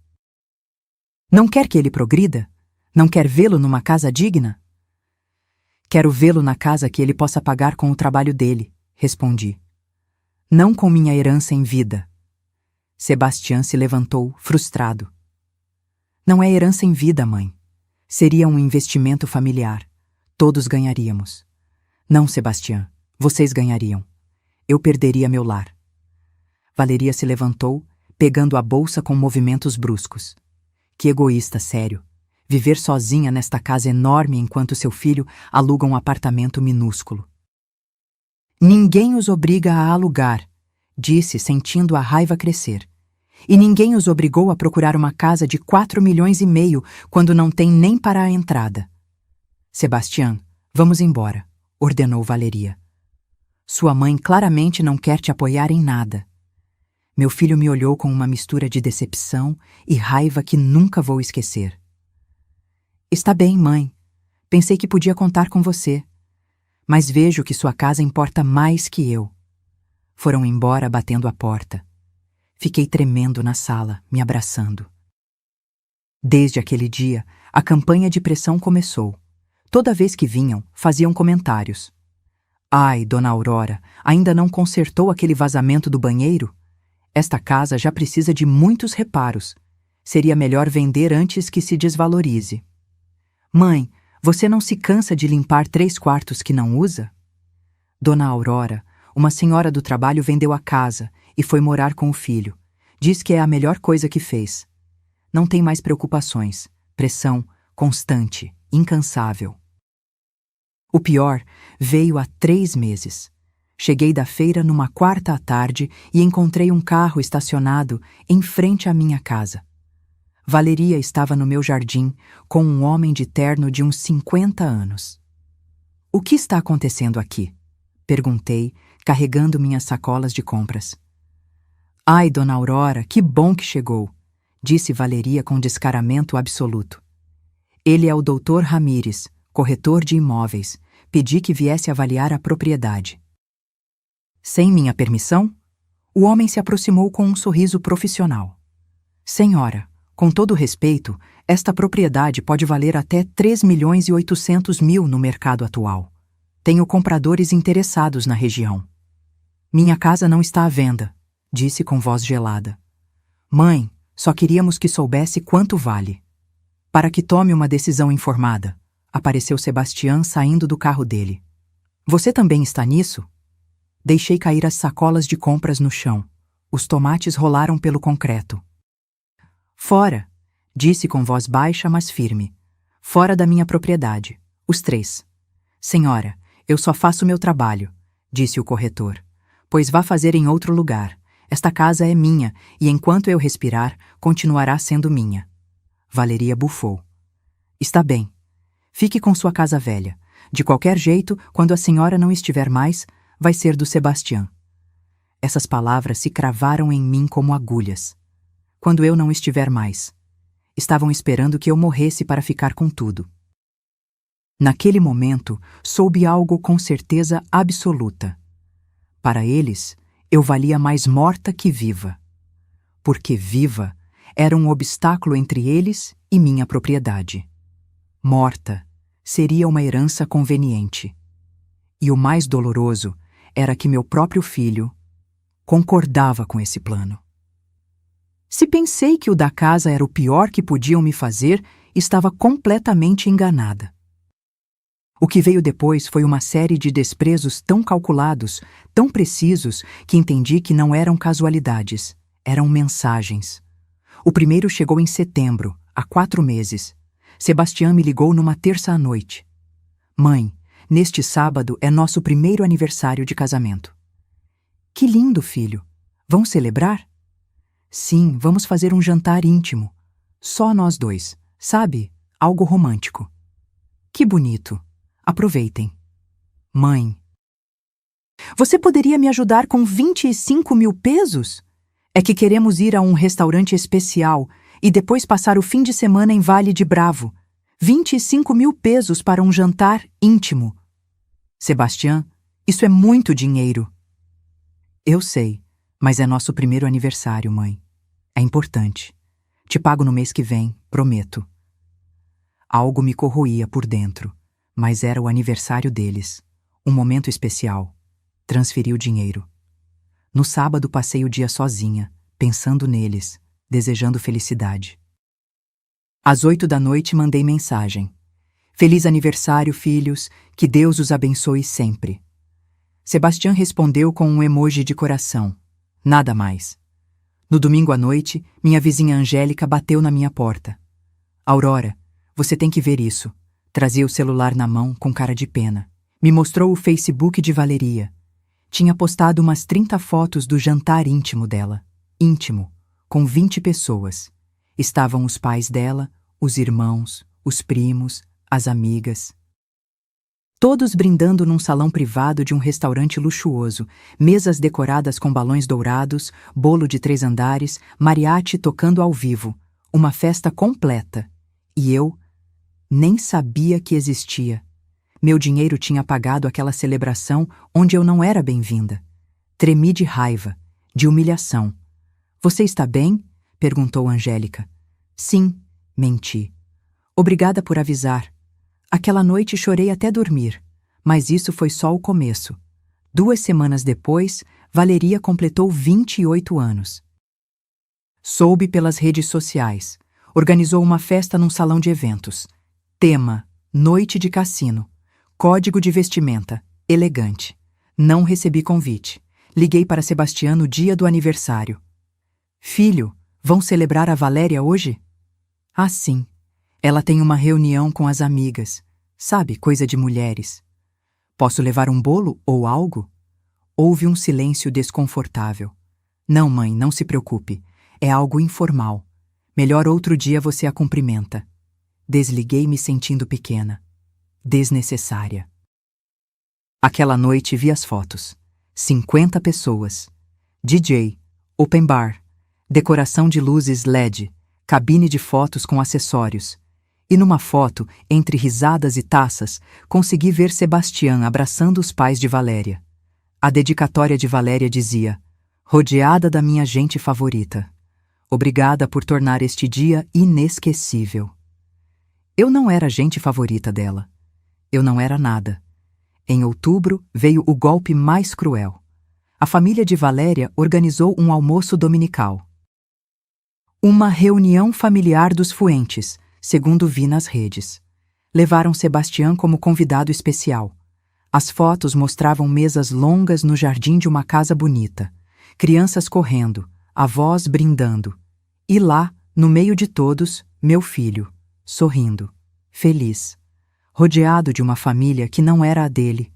Não quer que ele progrida? Não quer vê-lo numa casa digna? Quero vê-lo na casa que ele possa pagar com o trabalho dele, respondi. Não com minha herança em vida. Sebastião se levantou, frustrado. Não é herança em vida, mãe. Seria um investimento familiar. Todos ganharíamos. Não, Sebastião, vocês ganhariam. Eu perderia meu lar. Valeria se levantou, pegando a bolsa com movimentos bruscos. Que egoísta, sério. Viver sozinha nesta casa enorme enquanto seu filho aluga um apartamento minúsculo. Ninguém os obriga a alugar, disse, sentindo a raiva crescer. E ninguém os obrigou a procurar uma casa de 4,5 milhões quando não tem nem para a entrada. Sebastião, vamos embora, ordenou Valeria. Sua mãe claramente não quer te apoiar em nada. Meu filho me olhou com uma mistura de decepção e raiva que nunca vou esquecer. Está bem, mãe. Pensei que podia contar com você. Mas vejo que sua casa importa mais que eu. Foram embora batendo a porta. Fiquei tremendo na sala, me abraçando. Desde aquele dia, a campanha de pressão começou. Toda vez que vinham, faziam comentários. Ai, dona Aurora, ainda não consertou aquele vazamento do banheiro? Esta casa já precisa de muitos reparos. Seria melhor vender antes que se desvalorize. Mãe, você não se cansa de limpar 3 quartos que não usa? Dona Aurora, uma senhora do trabalho vendeu a casa e foi morar com o filho. Diz que é a melhor coisa que fez. Não tem mais preocupações. pressão, constante, incansável. O pior veio há 3 meses. Cheguei da feira numa quarta à tarde e encontrei um carro estacionado em frente à minha casa. Valeria estava no meu jardim com um homem de terno de uns 50 anos. O que está acontecendo aqui? Perguntei, carregando minhas sacolas de compras. Ai, dona Aurora, que bom que chegou, disse Valeria com descaramento absoluto. Ele é o Dr. Ramírez, corretor de imóveis. Pedi que viesse avaliar a propriedade. Sem minha permissão? O homem se aproximou com um sorriso profissional. Senhora, com todo respeito, esta propriedade pode valer até 3.800.000 no mercado atual. Tenho compradores interessados na região. Minha casa não está à venda, disse com voz gelada. Mãe, só queríamos que soubesse quanto vale. Para que tome uma decisão informada. Apareceu Sebastião saindo do carro dele. Você também está nisso? Deixei cair as sacolas de compras no chão. Os tomates rolaram pelo concreto. Fora, disse com voz baixa, mas firme. Fora da minha propriedade. Os 3. Senhora, eu só faço meu trabalho, disse o corretor. Pois vá fazer em outro lugar. Esta casa é minha e enquanto eu respirar, continuará sendo minha. Valeria bufou. Está bem. Fique com sua casa velha. De qualquer jeito, quando a senhora não estiver mais, vai ser do Sebastião. Essas palavras se cravaram em mim como agulhas. Quando eu não estiver mais. Estavam esperando que eu morresse para ficar com tudo. Naquele momento, soube algo com certeza absoluta. Para eles, eu valia mais morta que viva. Porque viva era um obstáculo entre eles e minha propriedade. Morta seria uma herança conveniente. E o mais doloroso era que meu próprio filho concordava com esse plano. Se pensei que o da casa era o pior que podiam me fazer, estava completamente enganada. O que veio depois foi uma série de desprezos tão calculados, tão precisos, que entendi que não eram casualidades, eram mensagens. O primeiro chegou em setembro, há 4 meses. Sebastião me ligou numa terça à noite. Mãe, neste sábado é nosso primeiro aniversário de casamento. Que lindo, filho! Vão celebrar? Sim, vamos fazer um jantar íntimo. Só nós 2, sabe? Algo romântico. Que bonito! Aproveitem. Mãe. Você poderia me ajudar com 25.000 pesos? É que queremos ir a um restaurante especial e depois passar o fim de semana em Vale de Bravo. 25.000 pesos para um jantar íntimo. Sebastião, isso é muito dinheiro. Eu sei, mas é nosso primeiro aniversário, mãe. É importante. Te pago no mês que vem, prometo. Algo me corroía por dentro, mas era o aniversário deles. Um momento especial. Transferi o dinheiro. No sábado passei o dia sozinha, pensando neles, desejando felicidade. Às 8 da noite mandei mensagem. Feliz aniversário, filhos, que Deus os abençoe sempre. Sebastião respondeu com um emoji de coração. Nada mais. No domingo à noite, minha vizinha Angélica bateu na minha porta. Aurora, você tem que ver isso. Trazia o celular na mão, com cara de pena. Me mostrou o Facebook de Valeria. Tinha postado umas 30 fotos do jantar íntimo dela. Íntimo, com 20 pessoas. Estavam os pais dela, os irmãos, os primos, as amigas. Todos brindando num salão privado de um restaurante luxuoso, mesas decoradas com balões dourados, bolo de 3 andares, mariachi tocando ao vivo. Uma festa completa. E eu nem sabia que existia. Meu dinheiro tinha pagado aquela celebração onde eu não era bem-vinda. Tremi de raiva, de humilhação. Você está bem? Perguntou Angélica. Sim, menti. Obrigada por avisar. Aquela noite chorei até dormir, mas isso foi só o começo. 2 semanas depois, Valeria completou 28 anos. Soube pelas redes sociais. Organizou uma festa num salão de eventos. Tema: Noite de Cassino. Código de vestimenta: elegante. Não recebi convite. Liguei para Sebastião no dia do aniversário. Filho, vão celebrar a Valéria hoje? Ah, sim. Ela tem uma reunião com as amigas. Sabe, coisa de mulheres. Posso levar um bolo ou algo? Houve um silêncio desconfortável. Não, mãe, não se preocupe. É algo informal. Melhor outro dia você a cumprimenta. Desliguei me sentindo pequena. Desnecessária. Aquela noite vi as fotos. 50 pessoas. DJ, open bar, decoração de luzes LED, cabine de fotos com acessórios. E numa foto, entre risadas e taças, consegui ver Sebastião abraçando os pais de Valéria. A dedicatória de Valéria dizia: rodeada da minha gente favorita. Obrigada por tornar este dia inesquecível. Eu não era a gente favorita dela. Eu não era nada. Em outubro veio o golpe mais cruel. A família de Valéria organizou um almoço dominical. Uma reunião familiar dos Fuentes, segundo vi nas redes. Levaram Sebastião como convidado especial. As fotos mostravam mesas longas no jardim de uma casa bonita, crianças correndo, avós brindando. E lá, no meio de todos, meu filho, sorrindo, feliz, rodeado de uma família que não era a dele.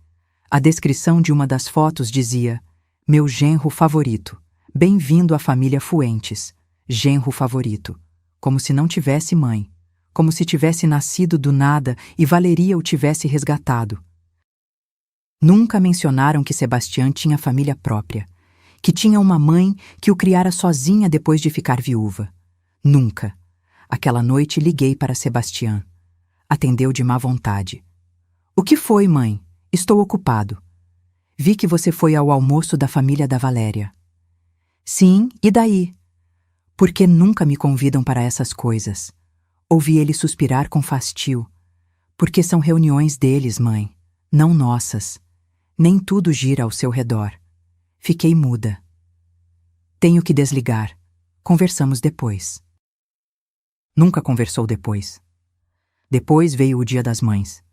A descrição de uma das fotos dizia: meu genro favorito, bem-vindo à família Fuentes, genro favorito, como se não tivesse mãe, como se tivesse nascido do nada e Valeria o tivesse resgatado. Nunca mencionaram que Sebastião tinha família própria, que tinha uma mãe que o criara sozinha depois de ficar viúva. Nunca. Aquela noite liguei para Sebastião. Atendeu de má vontade. O que foi, mãe? Estou ocupado. Vi que você foi ao almoço da família da Valéria. Sim, e daí? Por que nunca me convidam para essas coisas? Ouvi ele suspirar com fastio. Porque são reuniões deles, mãe, não nossas. Nem tudo gira ao seu redor. Fiquei muda. Tenho que desligar. Conversamos depois. Nunca conversou depois. Depois veio o Dia das Mães.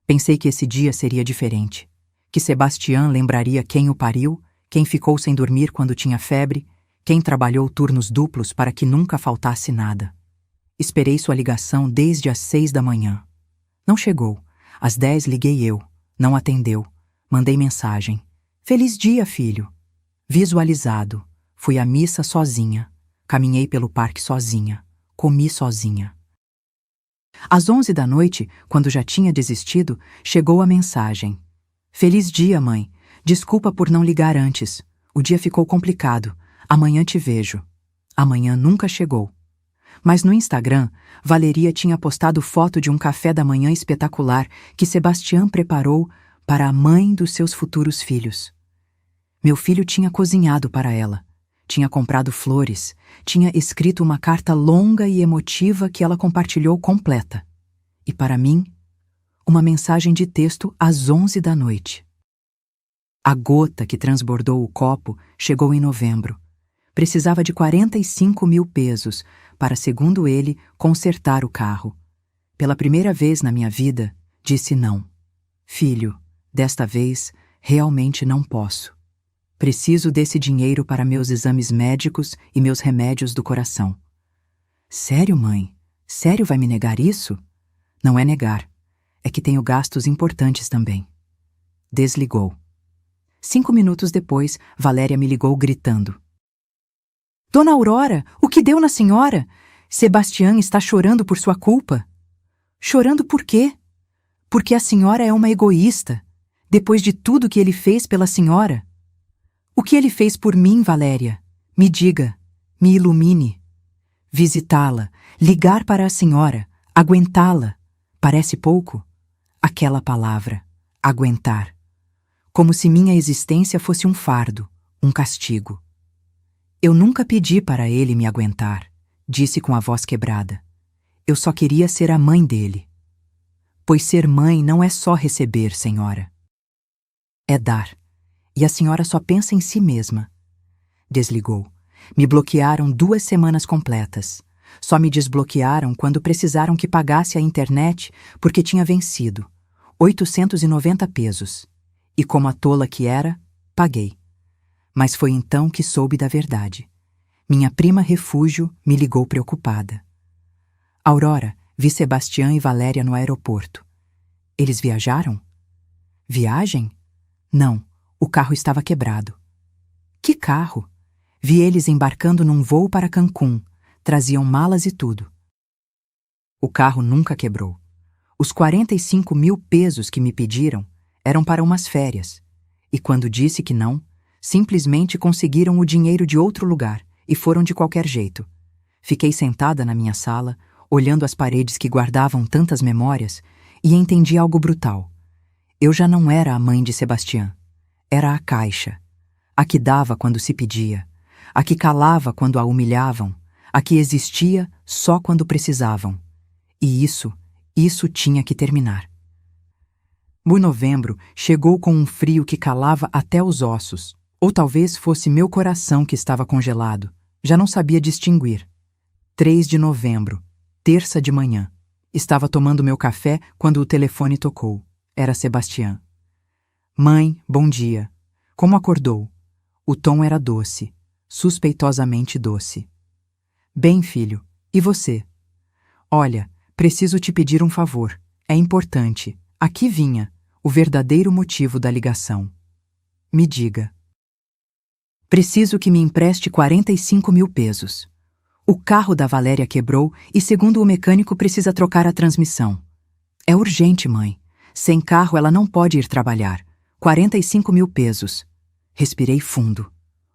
Pensei que esse dia seria diferente. Que Sebastião lembraria quem o pariu, quem ficou sem dormir quando tinha febre, quem trabalhou turnos duplos para que nunca faltasse nada. Esperei sua ligação desde as 6 da manhã. Não chegou. Às 10 liguei eu. Não atendeu. Mandei mensagem. Feliz dia, filho. Visualizado. Fui à missa sozinha. Caminhei pelo parque sozinha. Comi sozinha. Às 11 da noite, quando já tinha desistido, chegou a mensagem. Feliz dia, mãe. Desculpa por não ligar antes. O dia ficou complicado. Amanhã te vejo. Amanhã nunca chegou. Mas no Instagram, Valeria tinha postado foto de um café da manhã espetacular que Sebastião preparou para a mãe dos seus futuros filhos. Meu filho tinha cozinhado para ela. Tinha comprado flores. Tinha escrito uma carta longa e emotiva que ela compartilhou completa. E para mim, uma mensagem de texto às 11 da noite. A gota que transbordou o copo chegou em novembro. Precisava de 45 mil pesos para, segundo ele, consertar o carro. Pela primeira vez na minha vida, disse não. Filho, desta vez, realmente não posso. Preciso desse dinheiro para meus exames médicos e meus remédios do coração. Sério, mãe? Sério vai me negar isso? Não é negar. É que tenho gastos importantes também. Desligou. 5 minutos depois, Valéria me ligou gritando. Dona Aurora, o que deu na senhora? Sebastião está chorando por sua culpa. Chorando por quê? Porque a senhora é uma egoísta, depois de tudo que ele fez pela senhora. O que ele fez por mim, Valéria? Me diga, me ilumine. Visitá-la, ligar para a senhora, aguentá-la. Parece pouco? Aquela palavra, aguentar. Como se minha existência fosse um fardo, um castigo. Eu nunca pedi para ele me aguentar, disse com a voz quebrada. Eu só queria ser a mãe dele. Pois ser mãe não é só receber, senhora. É dar. E a senhora só pensa em si mesma. Desligou. Me bloquearam 2 semanas completas. Só me desbloquearam quando precisaram que pagasse a internet porque tinha vencido. 890 pesos. E como a tola que era, paguei. Mas foi então que soube da verdade. Minha prima Refúgio me ligou preocupada. Aurora, Vi Sebastião e Valéria no aeroporto. Eles viajaram? Viagem? Não, o carro estava quebrado. Que carro? Vi eles embarcando num voo para Cancún. Traziam malas e tudo. O carro nunca quebrou. Os 45 mil pesos que me pediram eram para umas férias. E quando disse que não, simplesmente conseguiram o dinheiro de outro lugar e foram de qualquer jeito. Fiquei sentada na minha sala, olhando as paredes que guardavam tantas memórias, e entendi algo brutal. Eu já não era a mãe de Sebastião. Era a caixa. A que dava quando se pedia. A que calava quando a humilhavam. A que existia só quando precisavam. E isso tinha que terminar. O novembro chegou com um frio que calava até os ossos. Ou talvez fosse meu coração que estava congelado. Já não sabia distinguir. 3 de novembro, terça de manhã. Estava tomando meu café quando o telefone tocou. Era Sebastião. Mãe, bom dia. Como acordou? O tom era doce, suspeitosamente doce. Bem, filho, e você? Olha, preciso te pedir um favor. É importante. Aqui vinha o verdadeiro motivo da ligação. Me diga. Preciso que me empreste 45 mil pesos. O carro da Valéria quebrou e, segundo o mecânico, precisa trocar a transmissão. É urgente, mãe. Sem carro ela não pode ir trabalhar. 45 mil pesos. Respirei fundo.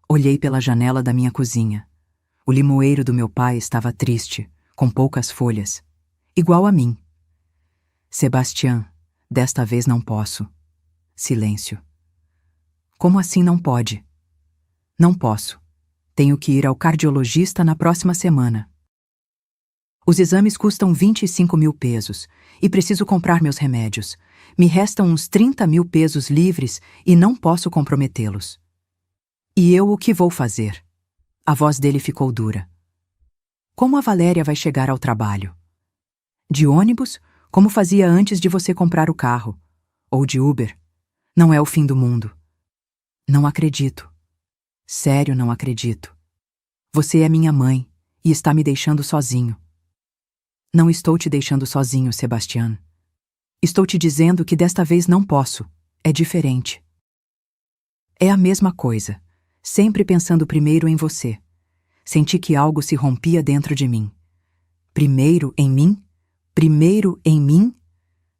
Olhei pela janela da minha cozinha. O limoeiro do meu pai estava triste, com poucas folhas. Igual a mim. Sebastião, desta vez não posso. Silêncio. Como assim não pode? Não posso. Tenho que ir ao cardiologista na próxima semana. Os exames custam 25 mil pesos e preciso comprar meus remédios. Me restam uns 30 mil pesos livres e não posso comprometê-los. E eu o que vou fazer? A voz dele ficou dura. Como a Valéria vai chegar ao trabalho? De ônibus, como fazia antes de você comprar o carro. Ou de Uber. Não é o fim do mundo. Não acredito. Sério, não acredito. Você é minha mãe e está me deixando sozinho. Não estou te deixando sozinho, Sebastião. Estou te dizendo que desta vez não posso. É diferente. É a mesma coisa. Sempre pensando primeiro em você. Senti que algo se rompia dentro de mim. Primeiro em mim? Primeiro em mim?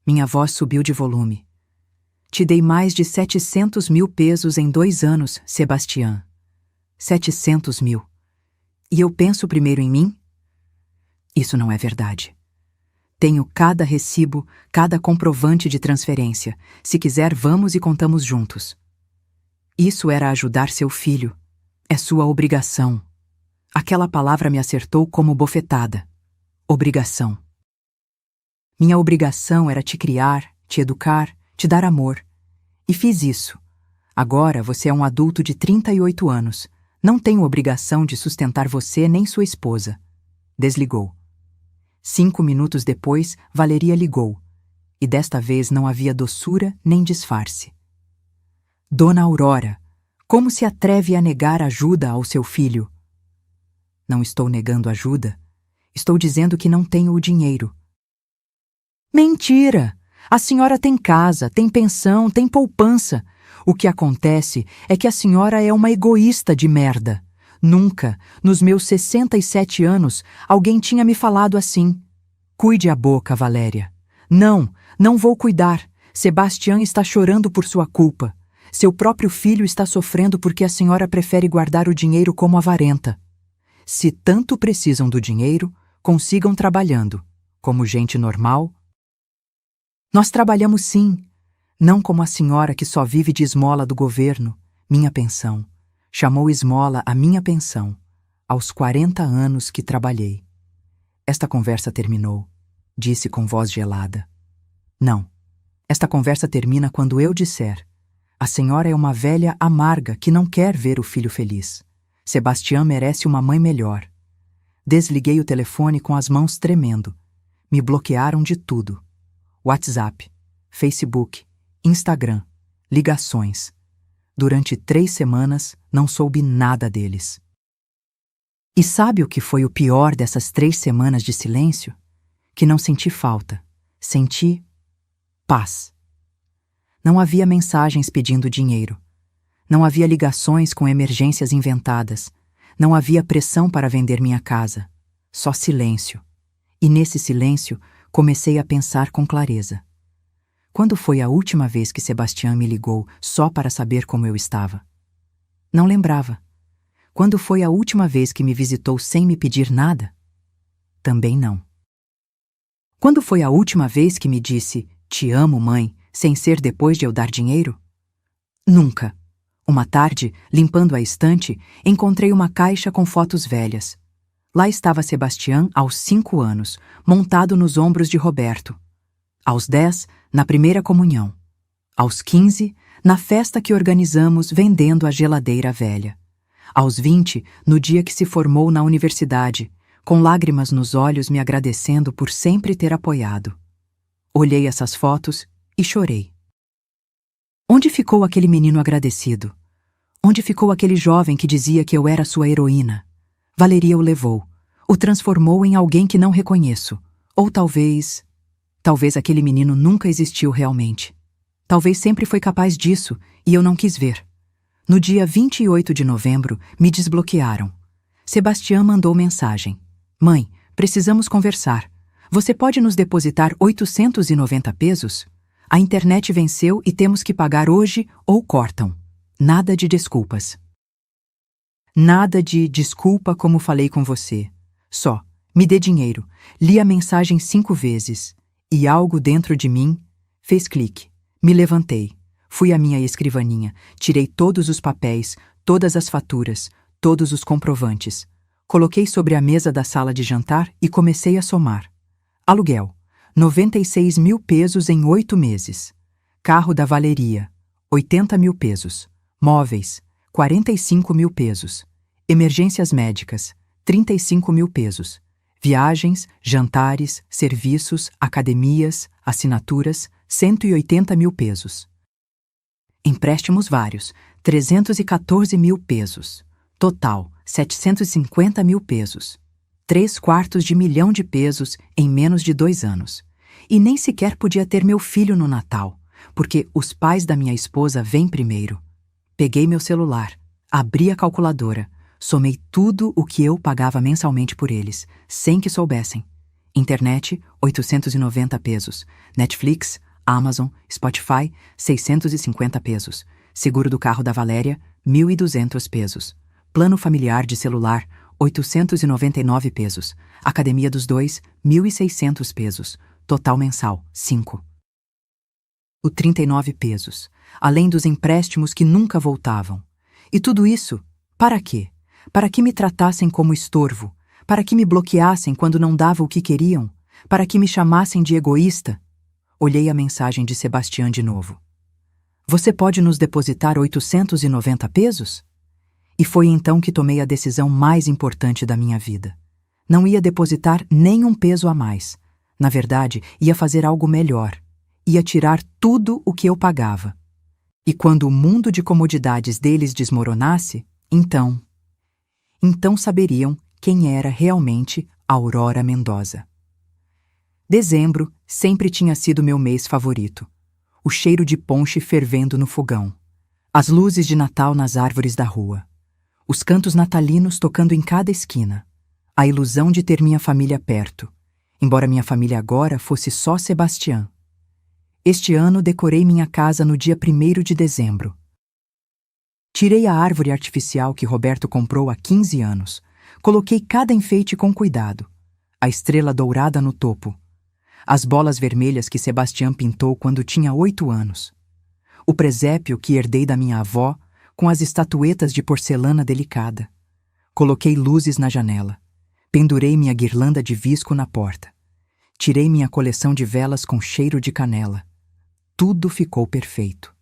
Minha voz subiu de volume. Te dei mais de 700 mil pesos em 2 anos, Sebastião. 700 mil. E eu penso primeiro em mim? Isso não é verdade. Tenho cada recibo, cada comprovante de transferência. Se quiser, vamos e contamos juntos. Isso era ajudar seu filho. É sua obrigação. Aquela palavra me acertou como bofetada. Obrigação. Minha obrigação era te criar, te educar, te dar amor. E fiz isso. Agora você é um adulto de 38 anos. Não tenho obrigação de sustentar você nem sua esposa. Desligou. 5 minutos depois, Valeria ligou. E desta vez não havia doçura nem disfarce. Dona Aurora, como se atreve a negar ajuda ao seu filho? Não estou negando ajuda. Estou dizendo que não tenho o dinheiro. Mentira! A senhora tem casa, tem pensão, tem poupança. O que acontece é que a senhora é uma egoísta de merda. Nunca, nos meus 67 anos, alguém tinha me falado assim. Cuide a boca, Valéria. Não, não vou cuidar. Sebastião está chorando por sua culpa. Seu próprio filho está sofrendo porque a senhora prefere guardar o dinheiro como avarenta. Se tanto precisam do dinheiro, consigam trabalhando. Como gente normal. Nós trabalhamos sim. Não como a senhora que só vive de esmola do governo, minha pensão. Chamou esmola a minha pensão, aos 40 anos que trabalhei. Esta conversa terminou, disse com voz gelada. Não, esta conversa termina quando eu disser. A senhora é uma velha amarga que não quer ver o filho feliz. Sebastião merece uma mãe melhor. Desliguei o telefone com as mãos tremendo. Me bloquearam de tudo. WhatsApp, Facebook, Instagram, ligações. Durante 3 semanas, não soube nada deles. E sabe o que foi o pior dessas 3 semanas de silêncio? que não senti falta. Senti paz. Não havia mensagens pedindo dinheiro. Não havia ligações com emergências inventadas. Não havia pressão para vender minha casa. Só silêncio. E nesse silêncio, comecei a pensar com clareza. Quando foi a última vez que Sebastião me ligou só para saber como eu estava? Não lembrava. Quando foi a última vez que me visitou sem me pedir nada? Também não. Quando foi a última vez que me disse, "Te amo, mãe", sem ser depois de eu dar dinheiro? Nunca. Uma tarde, limpando a estante, encontrei uma caixa com fotos velhas. Lá estava Sebastião aos 5 anos, montado nos ombros de Roberto. Aos 10, na primeira comunhão. Aos 15, na festa que organizamos vendendo a geladeira velha. Aos 20, no dia que se formou na universidade, com lágrimas nos olhos me agradecendo por sempre ter apoiado. Olhei essas fotos e chorei. Onde ficou aquele menino agradecido? Onde ficou aquele jovem que dizia que eu era sua heroína? Valeria o levou, o transformou em alguém que não reconheço. Ou talvez aquele menino nunca existiu realmente. Talvez sempre foi capaz disso e eu não quis ver. No dia 28 de novembro, me desbloquearam. Sebastião mandou mensagem. "Mãe, precisamos conversar. Você pode nos depositar 890 pesos? A internet venceu e temos que pagar hoje ou cortam. Nada de desculpas." Nada de "desculpa como falei com você". Só, me dê dinheiro. Li a mensagem 5 vezes. E algo dentro de mim fez clique. Me levantei. Fui à minha escrivaninha. Tirei todos os papéis, todas as faturas, todos os comprovantes. Coloquei sobre a mesa da sala de jantar e comecei a somar. Aluguel, 96 mil pesos em 8 meses. Carro da Valeria, 80 mil pesos. Móveis, 45 mil pesos. Emergências médicas, 35 mil pesos. Viagens, jantares, serviços, academias, assinaturas, 180 mil pesos. Empréstimos vários, 314 mil pesos. Total, 750 mil pesos. 3/4 de pesos em menos de 2 anos. E nem sequer podia ter meu filho no Natal, porque os pais da minha esposa vêm primeiro. Peguei meu celular, abri a calculadora, somei tudo o que eu pagava mensalmente por eles, sem que soubessem. Internet, 890 pesos. Netflix, Amazon, Spotify, 650 pesos. Seguro do carro da Valéria, 1.200 pesos. Plano familiar de celular, 899 pesos. Academia dos dois, 1.600 pesos. Total mensal, 5. O 39 pesos, além dos empréstimos que nunca voltavam. E tudo isso, para quê? Para que me tratassem como estorvo, para que me bloqueassem quando não dava o que queriam, para que me chamassem de egoísta. Olhei a mensagem de Sebastião de novo. "Você pode nos depositar 890 pesos?" E foi então que tomei a decisão mais importante da minha vida. Não ia depositar nem um peso a mais. Na verdade, ia fazer algo melhor. Ia tirar tudo o que eu pagava. E quando o mundo de comodidades deles desmoronasse, então saberiam quem era realmente Aurora Mendoza. Dezembro sempre tinha sido meu mês favorito. O cheiro de ponche fervendo no fogão. As luzes de Natal nas árvores da rua. Os cantos natalinos tocando em cada esquina. A ilusão de ter minha família perto, embora minha família agora fosse só Sebastião. Este ano decorei minha casa no dia 1º de dezembro. Tirei a árvore artificial que Roberto comprou há 15 anos. Coloquei cada enfeite com cuidado. A estrela dourada no topo. As bolas vermelhas que Sebastião pintou quando tinha 8 anos. O presépio que herdei da minha avó, com as estatuetas de porcelana delicada. Coloquei luzes na janela. Pendurei minha guirlanda de visco na porta. Tirei minha coleção de velas com cheiro de canela. Tudo ficou perfeito.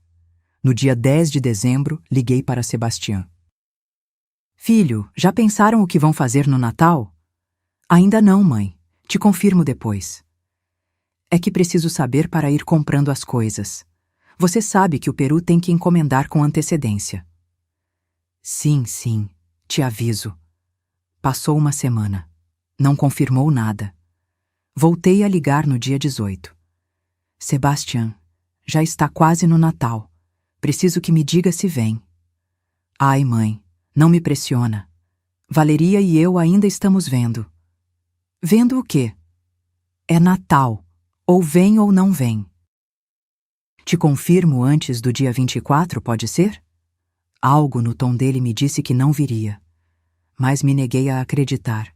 No dia 10 de dezembro, liguei para Sebastião. "Filho, já pensaram o que vão fazer no Natal?" "Ainda não, mãe. Te confirmo depois." "É que preciso saber para ir comprando as coisas. Você sabe que o peru tem que encomendar com antecedência." Sim, te aviso." Passou uma semana. Não confirmou nada. Voltei a ligar no dia 18. Sebastian, já está quase no Natal. Preciso que me diga se vem. Ai, mãe, não me pressiona. Valeria e eu ainda estamos vendo. Vendo o quê? É Natal. Ou vem ou não vem. Te confirmo antes do dia 24, pode ser? Algo no tom dele me disse que não viria. Mas me neguei a acreditar.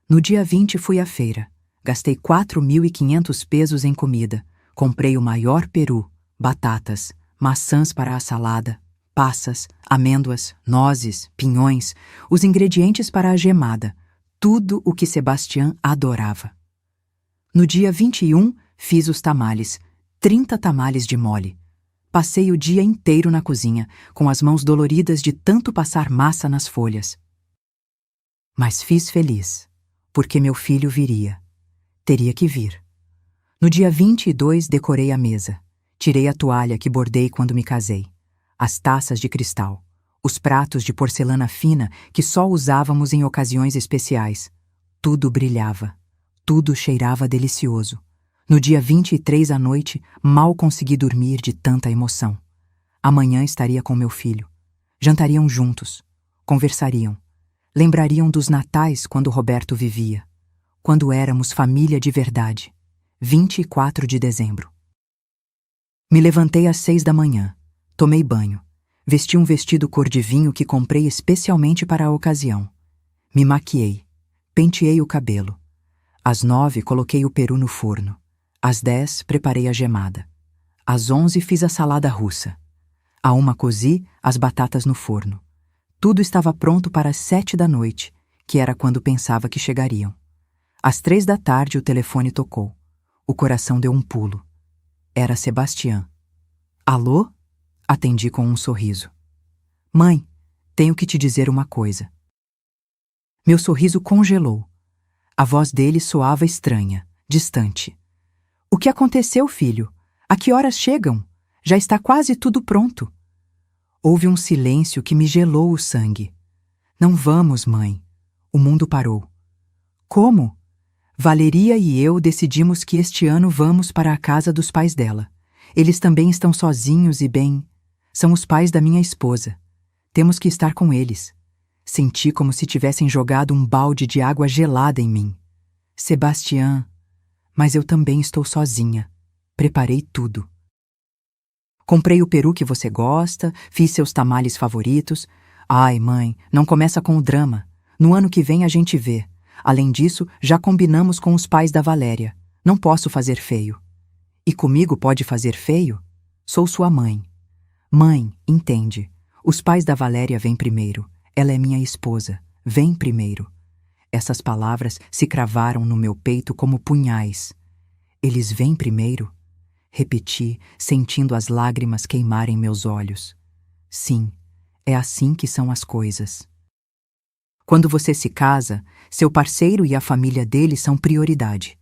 No dia 20 fui à feira. Gastei 4.500 pesos em comida. Comprei o maior peru, batatas, maçãs para a salada, passas, amêndoas, nozes, pinhões, os ingredientes para a gemada, tudo o que Sebastian adorava. No dia 21, fiz os tamales, 30 tamales de mole. Passei o dia inteiro na cozinha, com as mãos doloridas de tanto passar massa nas folhas. Mas fiz feliz, porque meu filho viria. Teria que vir. No dia 22, decorei a mesa. Tirei a toalha que bordei quando me casei, as taças de cristal, os pratos de porcelana fina que só usávamos em ocasiões especiais. Tudo brilhava, tudo cheirava delicioso. No dia 23 à noite, mal consegui dormir de tanta emoção. Amanhã estaria com meu filho. Jantariam juntos, conversariam, lembrariam dos natais quando Roberto vivia, quando éramos família de verdade. 24 de dezembro. Me levantei às 6 da manhã, tomei banho, vesti um vestido cor de vinho que comprei especialmente para a ocasião. Me maquiei, penteei o cabelo. Às 9 coloquei o peru no forno. Às 10 preparei a gemada. Às 11 fiz a salada russa. À 1 cozi as batatas no forno. Tudo estava pronto para as 7 da noite, que era quando pensava que chegariam. Às 3 da tarde o telefone tocou. O coração deu um pulo. Era Sebastian. Alô? Atendi com um sorriso. Mãe, tenho que te dizer uma coisa. Meu sorriso congelou. A voz dele soava estranha, distante. O que aconteceu, filho? A que horas chegam? Já está quase tudo pronto. Houve um silêncio que me gelou o sangue. Não vamos, mãe. O mundo parou. Como? Valeria e eu decidimos que este ano vamos para a casa dos pais dela. Eles também estão sozinhos e bem... São os pais da minha esposa. Temos que estar com eles. Senti como se tivessem jogado um balde de água gelada em mim. Sebastian, mas eu também estou sozinha. Preparei tudo. Comprei o peru que você gosta, fiz seus tamales favoritos. Ai, mãe, não começa com o drama. No ano que vem a gente vê. Além disso, já combinamos com os pais da Valéria. Não posso fazer feio. E comigo pode fazer feio? Sou sua mãe. Mãe, entende. Os pais da Valéria vêm primeiro. Ela é minha esposa. Vem primeiro. Essas palavras se cravaram no meu peito como punhais. Eles vêm primeiro? Repeti, sentindo as lágrimas queimarem meus olhos. Sim, é assim que são as coisas. Quando você se casa, seu parceiro e a família dele são prioridade.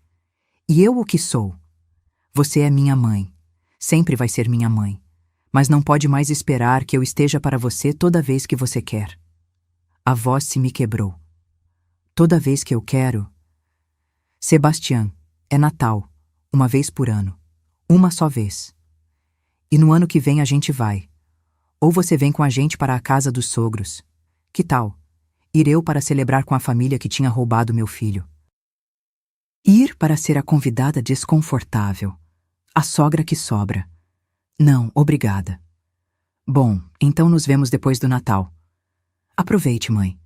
E eu o que sou? Você é minha mãe. Sempre vai ser minha mãe. Mas não pode mais esperar que eu esteja para você toda vez que você quer. A voz se me quebrou. Toda vez que eu quero... Sebastian, é Natal, uma vez por ano. Uma só vez. E no ano que vem a gente vai. Ou você vem com a gente para a casa dos sogros. Que tal? Ir eu para celebrar com a família que tinha roubado meu filho. Ir para ser a convidada desconfortável. A sogra que sobra. Não, obrigada. Bom, então nos vemos depois do Natal. Aproveite, mãe.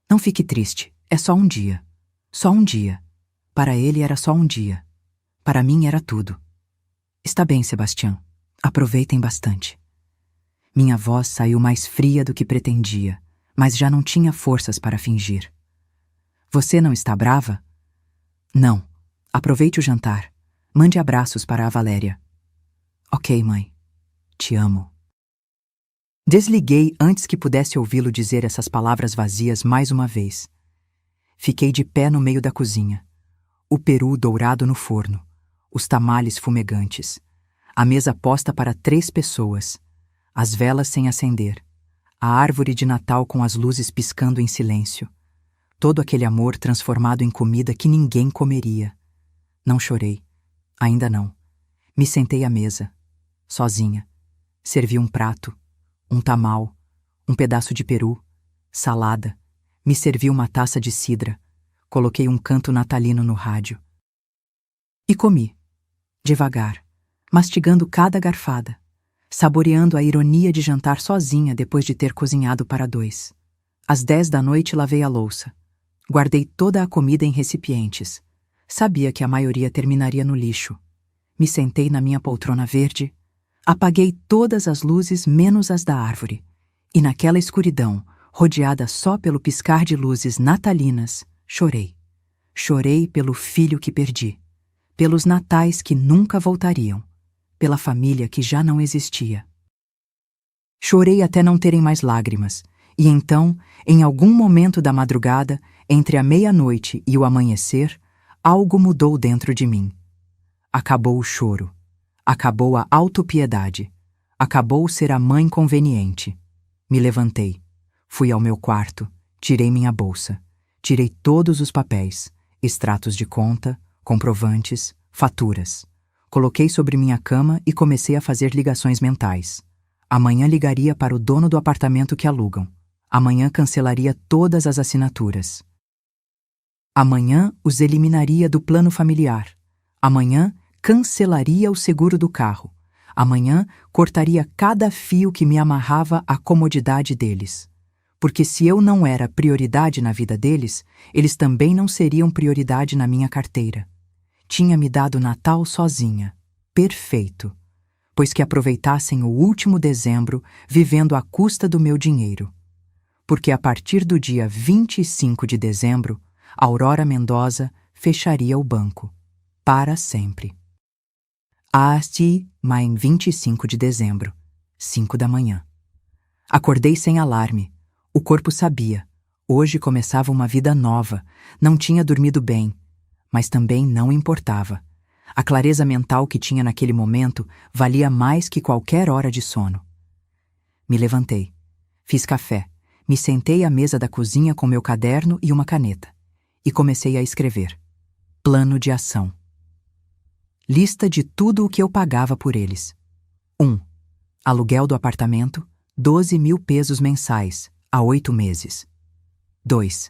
Não fique triste. É só um dia. Só um dia. Para ele era só um dia. Para mim era tudo. Está bem, Sebastian. Aproveitem bastante. Minha voz saiu mais fria do que pretendia, mas já não tinha forças para fingir. Você não está brava? Não. Aproveite o jantar. Mande abraços para a Valéria. Ok, mãe. Te amo. Desliguei antes que pudesse ouvi-lo dizer essas palavras vazias mais uma vez. Fiquei de pé no meio da cozinha. O peru dourado no forno. Os tamales fumegantes. A mesa posta para 3 pessoas. As velas sem acender. A árvore de Natal com as luzes piscando em silêncio. Todo aquele amor transformado em comida que ninguém comeria. Não chorei. Ainda não. Me sentei à mesa, sozinha. Servi um prato, um tamal, um pedaço de peru, salada. Me servi uma taça de cidra. Coloquei um canto natalino no rádio. E comi, devagar, mastigando cada garfada, saboreando a ironia de jantar sozinha depois de ter cozinhado para 2. Às 10 da noite lavei a louça. Guardei toda a comida em recipientes. Sabia que a maioria terminaria no lixo. Me sentei na minha poltrona verde, apaguei todas as luzes menos as da árvore, e naquela escuridão, rodeada só pelo piscar de luzes natalinas, chorei. Chorei pelo filho que perdi, pelos natais que nunca voltariam, pela família que já não existia. Chorei até não terem mais lágrimas, e então, em algum momento da madrugada, entre a meia-noite e o amanhecer, algo mudou dentro de mim. Acabou o choro. Acabou a autopiedade. Acabou ser a mãe conveniente. Me levantei. Fui ao meu quarto. Tirei minha bolsa. Tirei todos os papéis, extratos de conta, comprovantes, faturas. Coloquei sobre minha cama e comecei a fazer ligações mentais. Amanhã ligaria para o dono do apartamento que alugam. Amanhã cancelaria todas as assinaturas. Amanhã os eliminaria do plano familiar. Amanhã cancelaria o seguro do carro. Amanhã cortaria cada fio que me amarrava à comodidade deles. Porque se eu não era prioridade na vida deles, eles também não seriam prioridade na minha carteira. Tinha me dado Natal sozinha. Perfeito. Pois que aproveitassem o último dezembro vivendo à custa do meu dinheiro. Porque a partir do dia 25 de dezembro, Aurora Mendoza fecharia o banco. Para sempre. Asti, mas em 25 de dezembro, 5 da manhã. Acordei sem alarme. O corpo sabia. Hoje começava uma vida nova. Não tinha dormido bem. Mas também não importava. A clareza mental que tinha naquele momento valia mais que qualquer hora de sono. Me levantei. Fiz café. Me sentei à mesa da cozinha com meu caderno e uma caneta. E comecei a escrever. Plano de ação. Lista de tudo o que eu pagava por eles. 1. Aluguel do apartamento, 12 mil pesos mensais, há 8 meses. 2.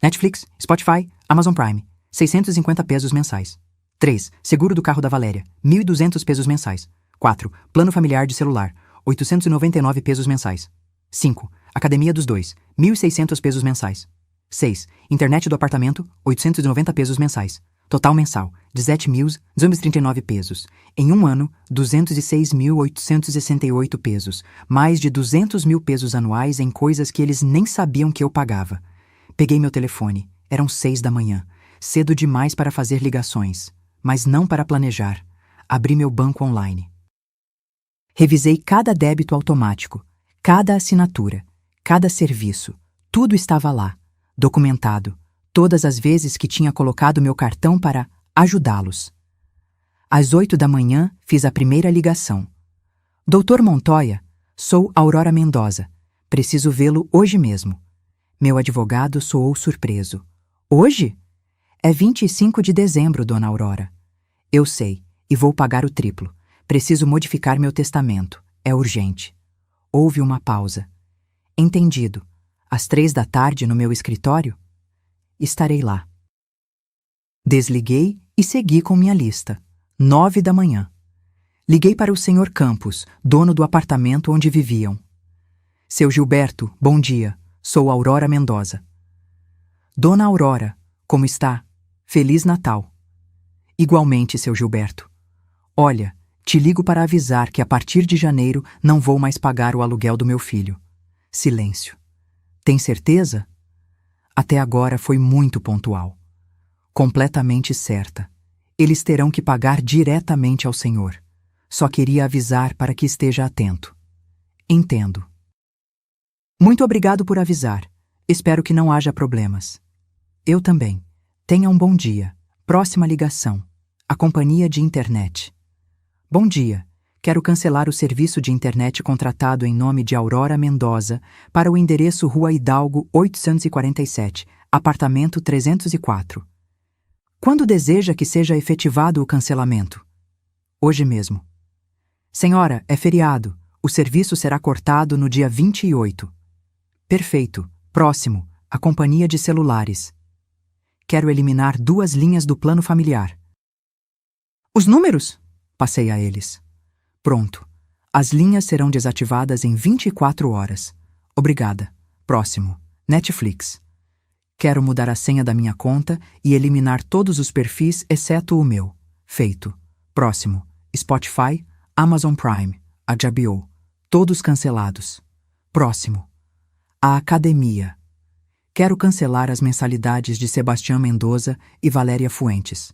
Netflix, Spotify, Amazon Prime, 650 pesos mensais. 3. Seguro do carro da Valéria, 1.200 pesos mensais. 4. Plano familiar de celular, 899 pesos mensais. 5. Academia dos dois, 1.600 pesos mensais. 6. Internet do apartamento, 890 pesos mensais. Total mensal, 17.239 pesos. Em um ano, 206.868 pesos. Mais de 200 mil pesos anuais em coisas que eles nem sabiam que eu pagava. Peguei meu telefone. Eram 6 da manhã. Cedo demais para fazer ligações. Mas não para planejar. Abri meu banco online. Revisei cada débito automático, cada assinatura, cada serviço. Tudo estava lá, documentado. Todas as vezes que tinha colocado meu cartão para ajudá-los. Às 8 da manhã, fiz a primeira ligação. Doutor Montoya, sou Aurora Mendoza. Preciso vê-lo hoje mesmo. Meu advogado soou surpreso. Hoje? É 25 de dezembro, dona Aurora. Eu sei, e vou pagar o triplo. Preciso modificar meu testamento. É urgente. Houve uma pausa. Entendido. Às 3 da tarde no meu escritório? Estarei lá. Desliguei e segui com minha lista. 9 da manhã. Liguei para o Sr. Campos, dono do apartamento onde viviam. Seu Gilberto, bom dia. Sou Aurora Mendoza. Dona Aurora, como está? Feliz Natal. Igualmente, seu Gilberto. Olha, te ligo para avisar que a partir de janeiro não vou mais pagar o aluguel do meu filho. Silêncio. Tem certeza? Até agora foi muito pontual. Completamente certa. Eles terão que pagar diretamente ao senhor. Só queria avisar para que esteja atento. Entendo. Muito obrigado por avisar. Espero que não haja problemas. Eu também. Tenha um bom dia. Próxima ligação. A companhia de internet. Bom dia. Quero cancelar o serviço de internet contratado em nome de Aurora Mendoza para o endereço Rua Hidalgo 847, apartamento 304. Quando deseja que seja efetivado o cancelamento? Hoje mesmo. Senhora, é feriado. O serviço será cortado no dia 28. Perfeito. Próximo. A companhia de celulares. Quero eliminar 2 linhas do plano familiar. Os números? Passei a eles. Pronto. As linhas serão desativadas em 24 horas. Obrigada. Próximo. Netflix. Quero mudar a senha da minha conta e eliminar todos os perfis exceto o meu. Feito. Próximo. Spotify, Amazon Prime, HBO. Todos cancelados. Próximo. A academia. Quero cancelar as mensalidades de Sebastião Mendoza e Valéria Fuentes.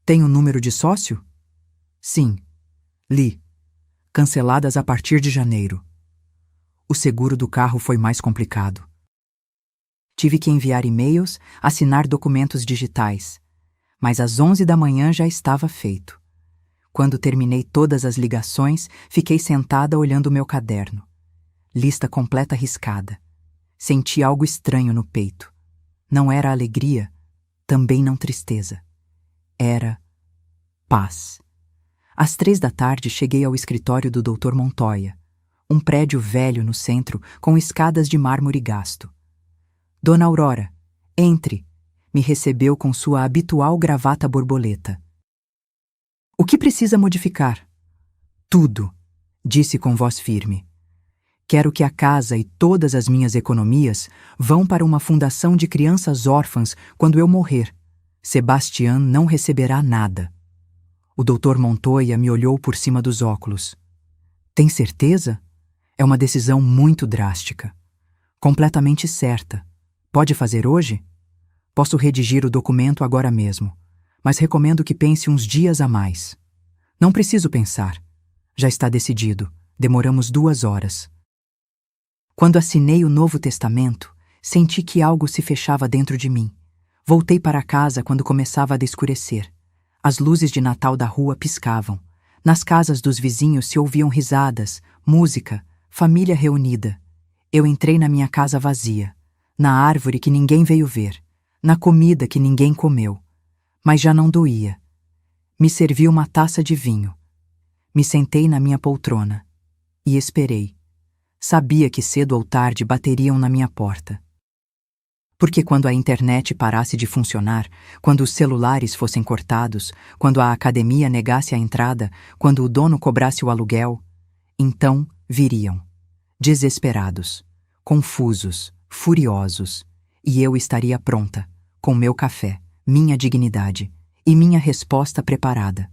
Tem o número de sócio? Sim. Li. Canceladas a partir de janeiro. O seguro do carro foi mais complicado. Tive que enviar e-mails, assinar documentos digitais. Mas às 11 da manhã já estava feito. Quando terminei todas as ligações, fiquei sentada olhando o meu caderno. Lista completa riscada. Senti algo estranho no peito. Não era alegria, também não tristeza. Era paz. Às 3 da tarde cheguei ao escritório do Dr. Montoya, um prédio velho no centro com escadas de mármore gasto. Dona Aurora, entre, me recebeu com sua habitual gravata borboleta. O que precisa modificar? Tudo, disse com voz firme. Quero que a casa e todas as minhas economias vão para uma fundação de crianças órfãs quando eu morrer. Sebastião não receberá nada. O Dr. Montoya me olhou por cima dos óculos. Tem certeza? É uma decisão muito drástica. Completamente certa. Pode fazer hoje? Posso redigir o documento agora mesmo, mas recomendo que pense uns dias a mais. Não preciso pensar. Já está decidido. Demoramos 2 horas. Quando assinei o Novo Testamento, senti que algo se fechava dentro de mim. Voltei para casa quando começava a escurecer. As luzes de Natal da rua piscavam. Nas casas dos vizinhos se ouviam risadas, música, família reunida. Eu entrei na minha casa vazia, na árvore que ninguém veio ver, na comida que ninguém comeu. Mas já não doía. Me servi uma taça de vinho. Me sentei na minha poltrona e esperei. Sabia que cedo ou tarde bateriam na minha porta. Porque quando a internet parasse de funcionar, quando os celulares fossem cortados, quando a academia negasse a entrada, quando o dono cobrasse o aluguel, então viriam, desesperados, confusos, furiosos, e eu estaria pronta, com meu café, minha dignidade e minha resposta preparada.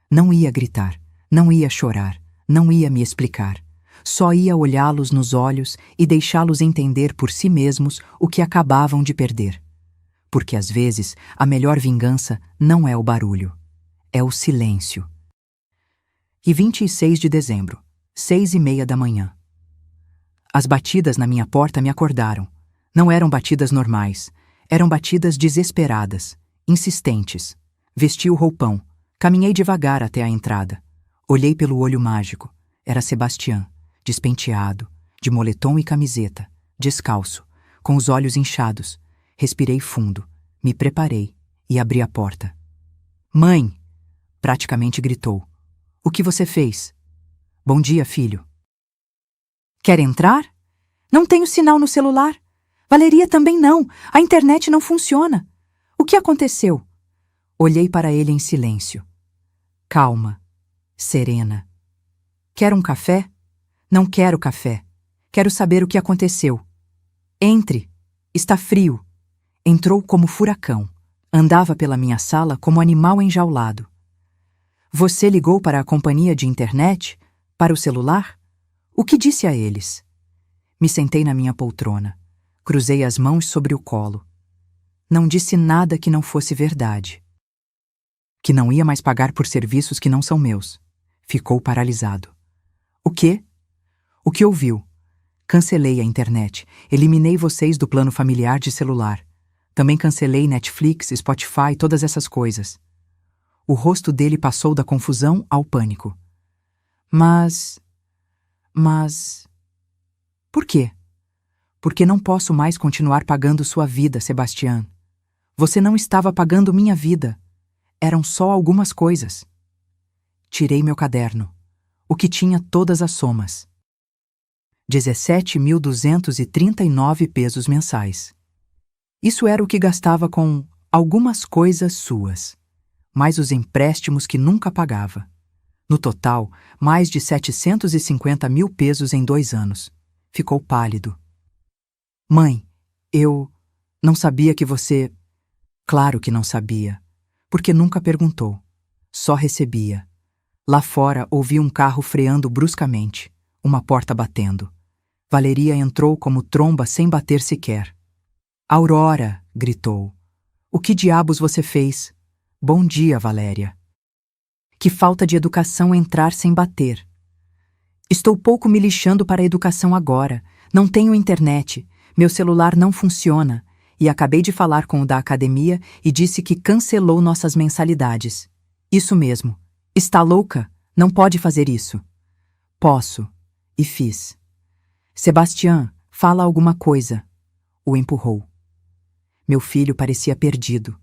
Não ia gritar, não ia chorar, não ia me explicar. Só ia olhá-los nos olhos e deixá-los entender por si mesmos o que acabavam de perder. Porque às vezes a melhor vingança não é o barulho, é o silêncio. E 26 de dezembro, 6h30 da manhã. As batidas na minha porta me acordaram. Não eram batidas normais, eram batidas desesperadas, insistentes. Vesti o roupão, caminhei devagar até a entrada. Olhei pelo olho mágico. Era Sebastião. Despenteado, de moletom e camiseta, descalço, com os olhos inchados. Respirei fundo, me preparei e abri a porta. Mãe! Praticamente gritou. O que você fez? Bom dia, filho. Quer entrar? Não tenho sinal no celular. Valeria também não. A internet não funciona. O que aconteceu? Olhei para ele em silêncio. Calma, serena. Quer um café? Não quero café. Quero saber o que aconteceu. Entre. Está frio. Entrou como furacão. Andava pela minha sala como animal enjaulado. Você ligou para a companhia de internet? Para o celular? O que disse a eles? Me sentei na minha poltrona. Cruzei as mãos sobre o colo. Não disse nada que não fosse verdade. Que não ia mais pagar por serviços que não são meus. Ficou paralisado. O quê? O que ouviu? Cancelei a internet. Eliminei vocês do plano familiar de celular. Também cancelei Netflix, Spotify, todas essas coisas. O rosto dele passou da confusão ao pânico. Mas... Por quê? Porque não posso mais continuar pagando sua vida, Sebastião. Você não estava pagando minha vida. eram só algumas coisas. Tirei meu caderno, o que tinha todas as somas. 17.239 pesos mensais. Isso era o que gastava com algumas coisas suas, mais os empréstimos que nunca pagava. No total, mais de 750 mil pesos em 2 anos. Ficou pálido. Mãe, eu não sabia que você... Claro que não sabia, porque nunca perguntou. Só recebia. Lá fora ouvi um carro freando bruscamente, uma porta batendo. Valeria entrou como tromba sem bater sequer. Aurora, gritou. O que diabos você fez? Bom dia, Valéria. Que falta de educação entrar sem bater. Estou pouco me lixando para a educação agora. Não tenho internet, meu celular não funciona e acabei de falar com o da academia e disse que cancelou nossas mensalidades. Isso mesmo. Está louca? Não pode fazer isso. Posso. E fiz. Sebastião, fala alguma coisa. O empurrou. Meu filho parecia perdido.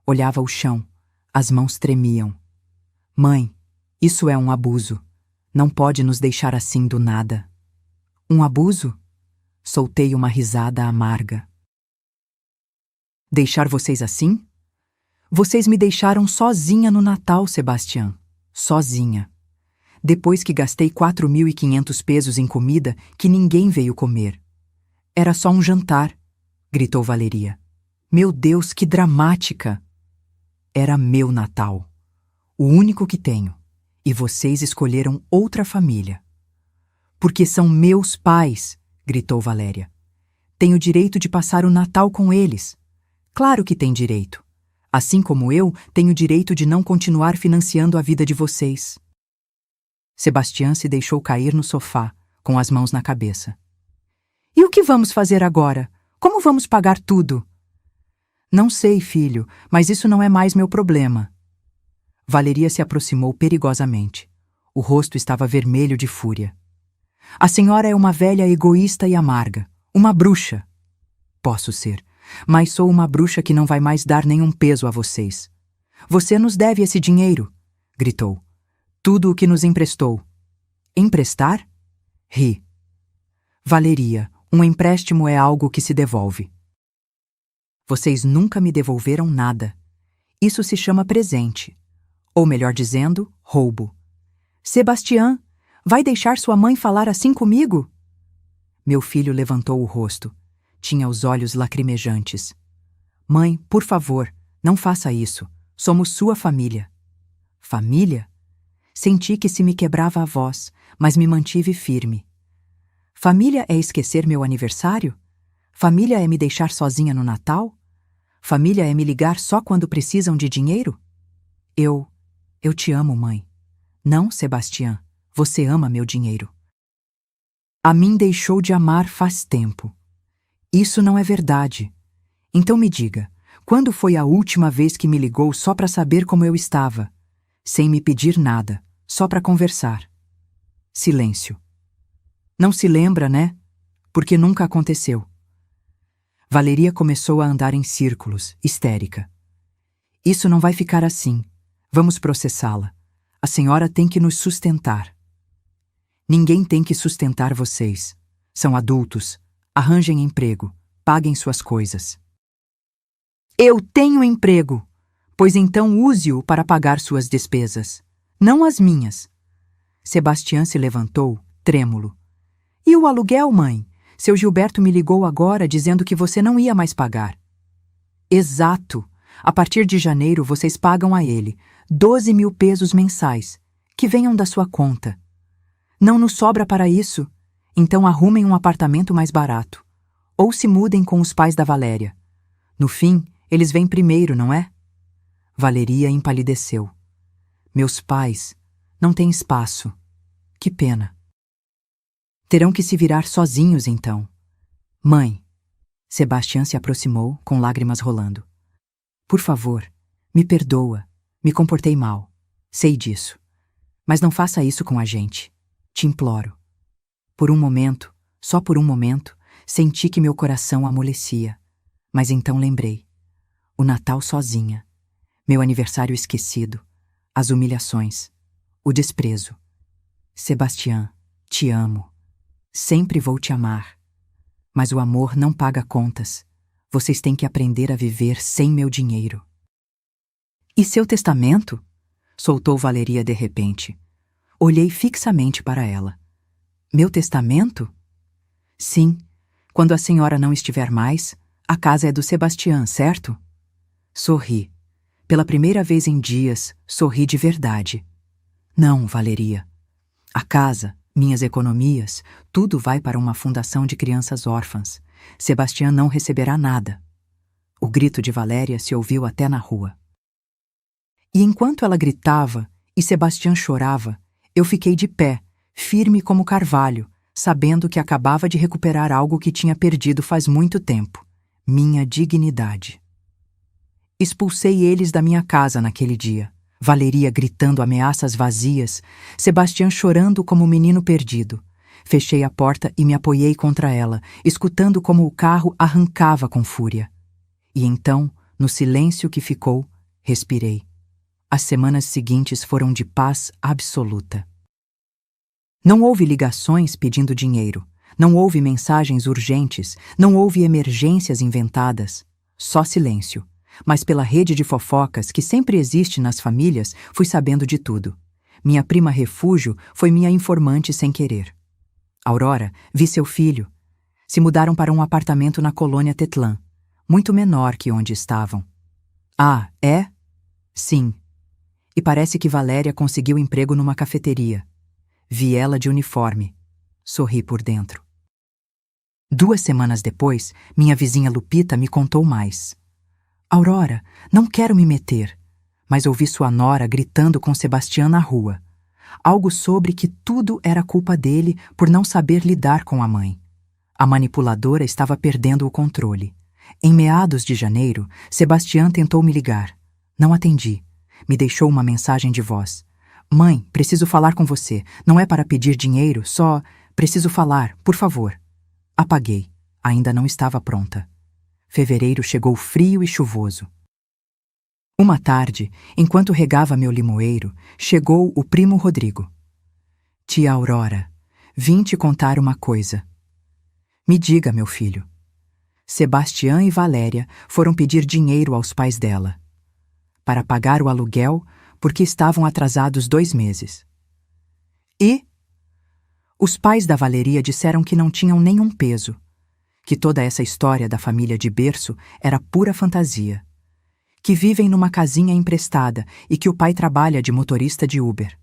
Olhava o chão. As mãos tremiam. Mãe, isso é um abuso. Não pode nos deixar assim do nada. Um abuso? Soltei uma risada amarga. Deixar vocês assim? Vocês me deixaram sozinha no Natal, Sebastião. Sozinha. Depois que gastei 4.500 pesos em comida que ninguém veio comer. Era só um jantar, gritou Valeria. Meu Deus, que dramática! Era meu Natal. O único que tenho. E vocês escolheram outra família. Porque são meus pais, gritou Valéria. Tenho direito de passar o Natal com eles. Claro que tem direito. Assim como eu tenho direito de não continuar financiando a vida de vocês. Sebastião se deixou cair no sofá, com as mãos na cabeça. E o que vamos fazer agora? Como vamos pagar tudo? Não sei, filho, mas isso não é mais meu problema. Valeria se aproximou perigosamente. O rosto estava vermelho de fúria. A senhora é uma velha egoísta e amarga. Uma bruxa. Posso ser, mas sou uma bruxa que não vai mais dar nenhum peso a vocês. Você nos deve esse dinheiro, gritou. Tudo o que nos emprestou. Emprestar? Ri. Valeria, um empréstimo é algo que se devolve. Vocês nunca me devolveram nada. Isso se chama presente. Ou melhor dizendo, roubo. Sebastião, vai deixar sua mãe falar assim comigo? Meu filho levantou o rosto. Tinha os olhos lacrimejantes. Mãe, por favor, não faça isso. Somos sua família. Família? Senti que se me quebrava a voz, mas me mantive firme. Família é esquecer meu aniversário? Família é me deixar sozinha no Natal? Família é me ligar só quando precisam de dinheiro? Eu te amo, mãe. Não, Sebastião, você ama meu dinheiro. A mim deixou de amar faz tempo. Isso não é verdade. Então me diga, quando foi a última vez que me ligou só para saber como eu estava? Sem me pedir nada, só para conversar. Silêncio. Não se lembra, né? Porque nunca aconteceu. Valeria começou a andar em círculos, histérica. Isso não vai ficar assim. Vamos processá-la. A senhora tem que nos sustentar. Ninguém tem que sustentar vocês. São adultos. Arranjem emprego. Paguem suas coisas. Eu tenho emprego. Pois então use-o para pagar suas despesas. Não as minhas. Sebastião se levantou, trêmulo. E o aluguel, mãe? Seu Gilberto me ligou agora dizendo que você não ia mais pagar. Exato. A partir de janeiro vocês pagam a ele 12.000 pesos mensais, que venham da sua conta. Não nos sobra para isso? Então arrumem um apartamento mais barato. Ou se mudem com os pais da Valéria. No fim, eles vêm primeiro, não é? Valeria empalideceu. Meus pais não têm espaço. Que pena. Terão que se virar sozinhos, então. Mãe. Sebastião se aproximou, com lágrimas rolando. Por favor, me perdoa. Me comportei mal. Sei disso. Mas não faça isso com a gente. Te imploro. Por um momento, só por um momento, senti que meu coração amolecia. Mas então lembrei. O Natal sozinha. Meu aniversário esquecido, as humilhações, o desprezo. Sebastião, te amo. Sempre vou te amar. Mas o amor não paga contas. Vocês têm que aprender a viver sem meu dinheiro. E seu testamento? Soltou Valeria de repente. Olhei fixamente para ela. Meu testamento? Sim, quando a senhora não estiver mais, a casa é do Sebastião, certo? Sorri. Pela primeira vez em dias, sorri de verdade. Não, Valeria. A casa, minhas economias, tudo vai para uma fundação de crianças órfãs. Sebastião não receberá nada. O grito de Valéria se ouviu até na rua. E enquanto ela gritava e Sebastião chorava, eu fiquei de pé, firme como carvalho, sabendo que acabava de recuperar algo que tinha perdido faz muito tempo: minha dignidade. Expulsei eles da minha casa naquele dia. Valeria gritando ameaças vazias, Sebastião chorando como um menino perdido. Fechei a porta e me apoiei contra ela, escutando como o carro arrancava com fúria. E então, no silêncio que ficou, respirei. As semanas seguintes foram de paz absoluta. Não houve ligações pedindo dinheiro, não houve mensagens urgentes, não houve emergências inventadas. Só silêncio. Mas pela rede de fofocas que sempre existe nas famílias, fui sabendo de tudo. Minha prima refúgio foi minha informante sem querer. Aurora, vi seu filho. Se mudaram para um apartamento na colônia Tetlã, muito menor que onde estavam. Ah, é? Sim. E parece que Valéria conseguiu emprego numa cafeteria. Vi ela de uniforme. Sorri por dentro. 2 semanas depois, minha vizinha Lupita me contou mais. Aurora, não quero me meter, mas ouvi sua nora gritando com Sebastião na rua. Algo sobre que tudo era culpa dele por não saber lidar com a mãe. A manipuladora estava perdendo o controle. Em meados de janeiro, Sebastião tentou me ligar. Não atendi. Me deixou uma mensagem de voz. Mãe, preciso falar com você. Não é para pedir dinheiro, só preciso falar, por favor. Apaguei. Ainda não estava pronta. Fevereiro chegou frio e chuvoso. Uma tarde, enquanto regava meu limoeiro, chegou o primo Rodrigo. Tia Aurora, vim te contar uma coisa. Me diga, meu filho. Sebastião e Valéria foram pedir dinheiro aos pais dela. Para pagar o aluguel, porque estavam atrasados 2 meses. E? Os pais da Valeria disseram que não tinham nenhum peso, que toda essa história da família de berço era pura fantasia, que vivem numa casinha emprestada e que o pai trabalha de motorista de Uber.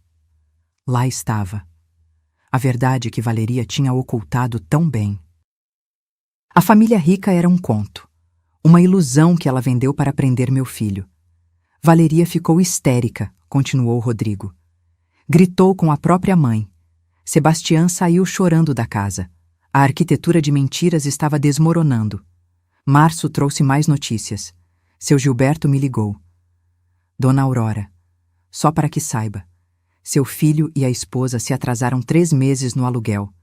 Lá estava. A verdade que Valeria tinha ocultado tão bem. A família rica era um conto, uma ilusão que ela vendeu para prender meu filho. Valeria ficou histérica, continuou Rodrigo. Gritou com a própria mãe. Sebastião saiu chorando da casa. A arquitetura de mentiras estava desmoronando. Março trouxe mais notícias. Seu Gilberto me ligou. Dona Aurora, só para que saiba, seu filho e a esposa se atrasaram 3 meses no aluguel.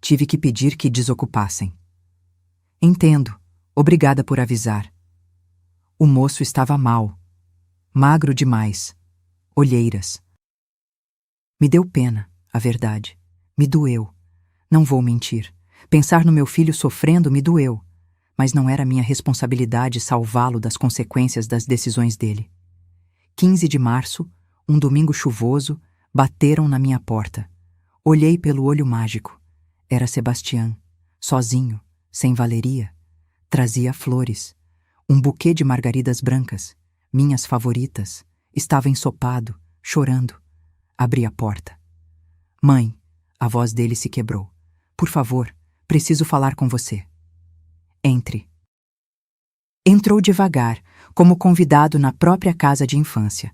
Tive que pedir que desocupassem. Entendo. Obrigada por avisar. O moço estava mal. Magro demais. Olheiras. Me deu pena, a verdade. Me doeu. Não vou mentir. Pensar no meu filho sofrendo me doeu, mas não era minha responsabilidade salvá-lo das consequências das decisões dele. 15 de março, um domingo chuvoso, bateram na minha porta. Olhei pelo olho mágico. Era Sebastião, sozinho, sem Valeria. Trazia flores. Um buquê de margaridas brancas, minhas favoritas. Estava ensopado, chorando. Abri a porta. Mãe, a voz dele se quebrou. Por favor, preciso falar com você. Entre. Entrou devagar, como convidado na própria casa de infância.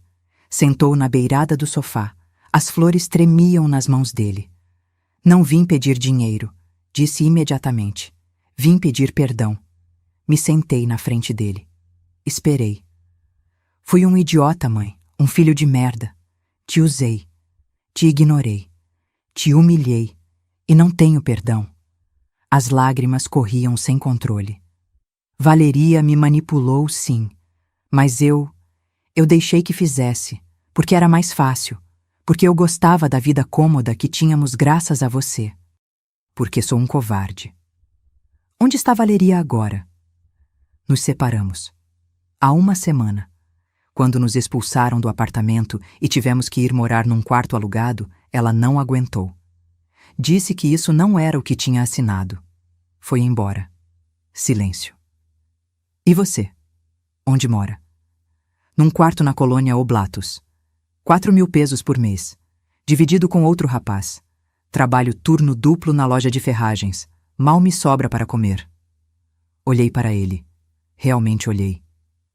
Sentou na beirada do sofá. As flores tremiam nas mãos dele. Não vim pedir dinheiro, disse imediatamente. Vim pedir perdão. Me sentei na frente dele. Esperei. Fui um idiota, mãe, um filho de merda. Te usei. Te ignorei. Te humilhei. E não tenho perdão. As lágrimas corriam sem controle. Valeria me manipulou, sim, mas eu Eu deixei que fizesse, porque era mais fácil, porque eu gostava da vida cômoda que tínhamos graças a você. Porque sou um covarde. Onde está Valeria agora? Nos separamos. Há uma semana. Quando nos expulsaram do apartamento e tivemos que ir morar num quarto alugado, ela não aguentou. Disse que isso não era o que tinha assinado. Foi embora. Silêncio. E você? Onde mora? Num quarto na colônia Oblatos. 4.000 pesos por mês. Dividido com outro rapaz. Trabalho turno duplo na loja de ferragens. Mal me sobra para comer. Olhei para ele. Realmente olhei.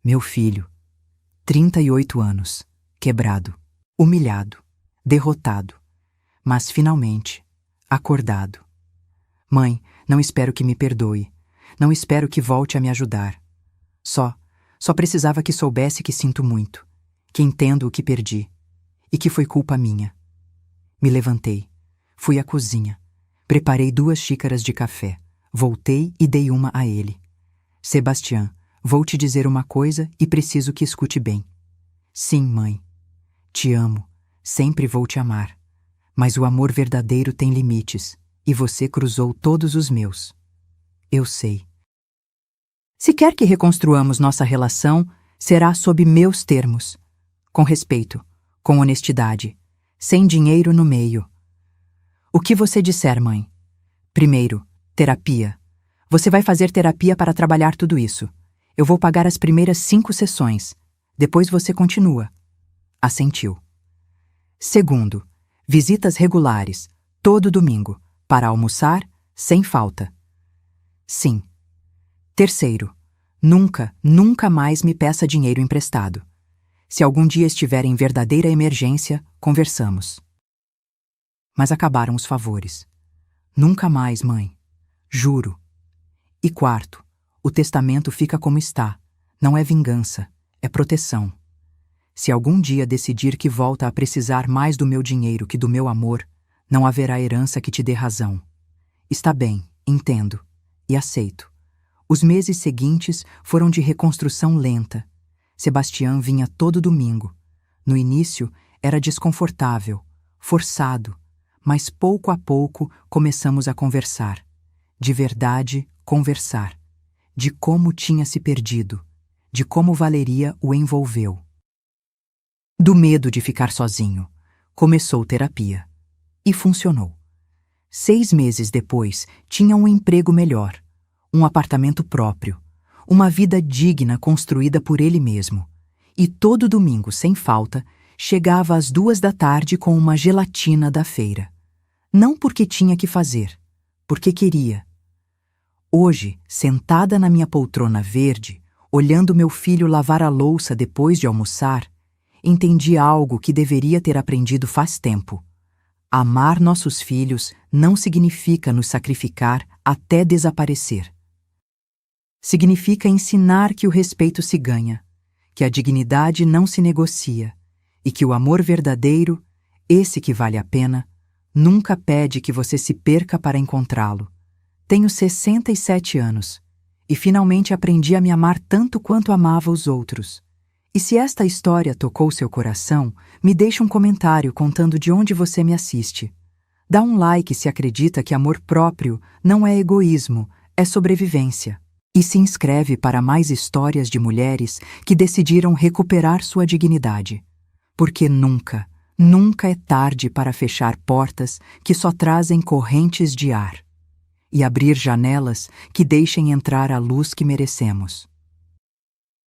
Meu filho. 38 anos. Quebrado. Humilhado. Derrotado. Mas finalmente, acordado. Mãe, não espero que me perdoe. Não espero que volte a me ajudar. Só precisava que soubesse que sinto muito. Que entendo o que perdi. E que foi culpa minha. Me levantei. Fui à cozinha. Preparei 2 xícaras de café. Voltei e dei uma a ele. Sebastião, vou te dizer uma coisa e preciso que escute bem. Sim, mãe. Te amo. Sempre vou te amar. Mas o amor verdadeiro tem limites, e você cruzou todos os meus. Eu sei. Se quer que reconstruamos nossa relação, será sob meus termos. Com respeito, com honestidade, sem dinheiro no meio. O que você disser, mãe? Primeiro, terapia. Você vai fazer terapia para trabalhar tudo isso. Eu vou pagar as primeiras 5 sessões. Depois você continua. Assentiu. Segundo, visitas regulares, todo domingo, para almoçar, sem falta. Sim. Terceiro, nunca mais me peça dinheiro emprestado. Se algum dia estiver em verdadeira emergência, conversamos. Mas acabaram os favores. Nunca mais, mãe. Juro. E quarto, o testamento fica como está. Não é vingança, é proteção. Se algum dia decidir que volta a precisar mais do meu dinheiro que do meu amor, não haverá herança que te dê razão. Está bem, entendo. E aceito. Os meses seguintes foram de reconstrução lenta. Sebastião vinha todo domingo. No início, era desconfortável, forçado, mas pouco a pouco começamos a conversar. De verdade, conversar. De como tinha se perdido. De como Valeria o envolveu. Do medo de ficar sozinho, começou terapia. E funcionou. 6 meses depois, tinha um emprego melhor, um apartamento próprio, uma vida digna construída por ele mesmo. E todo domingo, sem falta, chegava às 2 da tarde com uma gelatina da feira. Não porque tinha que fazer, porque queria. Hoje, sentada na minha poltrona verde, olhando meu filho lavar a louça depois de almoçar, entendi algo que deveria ter aprendido faz tempo. Amar nossos filhos não significa nos sacrificar até desaparecer. Significa ensinar que o respeito se ganha, que a dignidade não se negocia e que o amor verdadeiro, esse que vale a pena, nunca pede que você se perca para encontrá-lo. Tenho 67 anos e finalmente aprendi a me amar tanto quanto amava os outros. E se esta história tocou seu coração, me deixe um comentário contando de onde você me assiste. Dá um like se acredita que amor próprio não é egoísmo, é sobrevivência. E se inscreve para mais histórias de mulheres que decidiram recuperar sua dignidade. Porque nunca é tarde para fechar portas que só trazem correntes de ar. E abrir janelas que deixem entrar a luz que merecemos.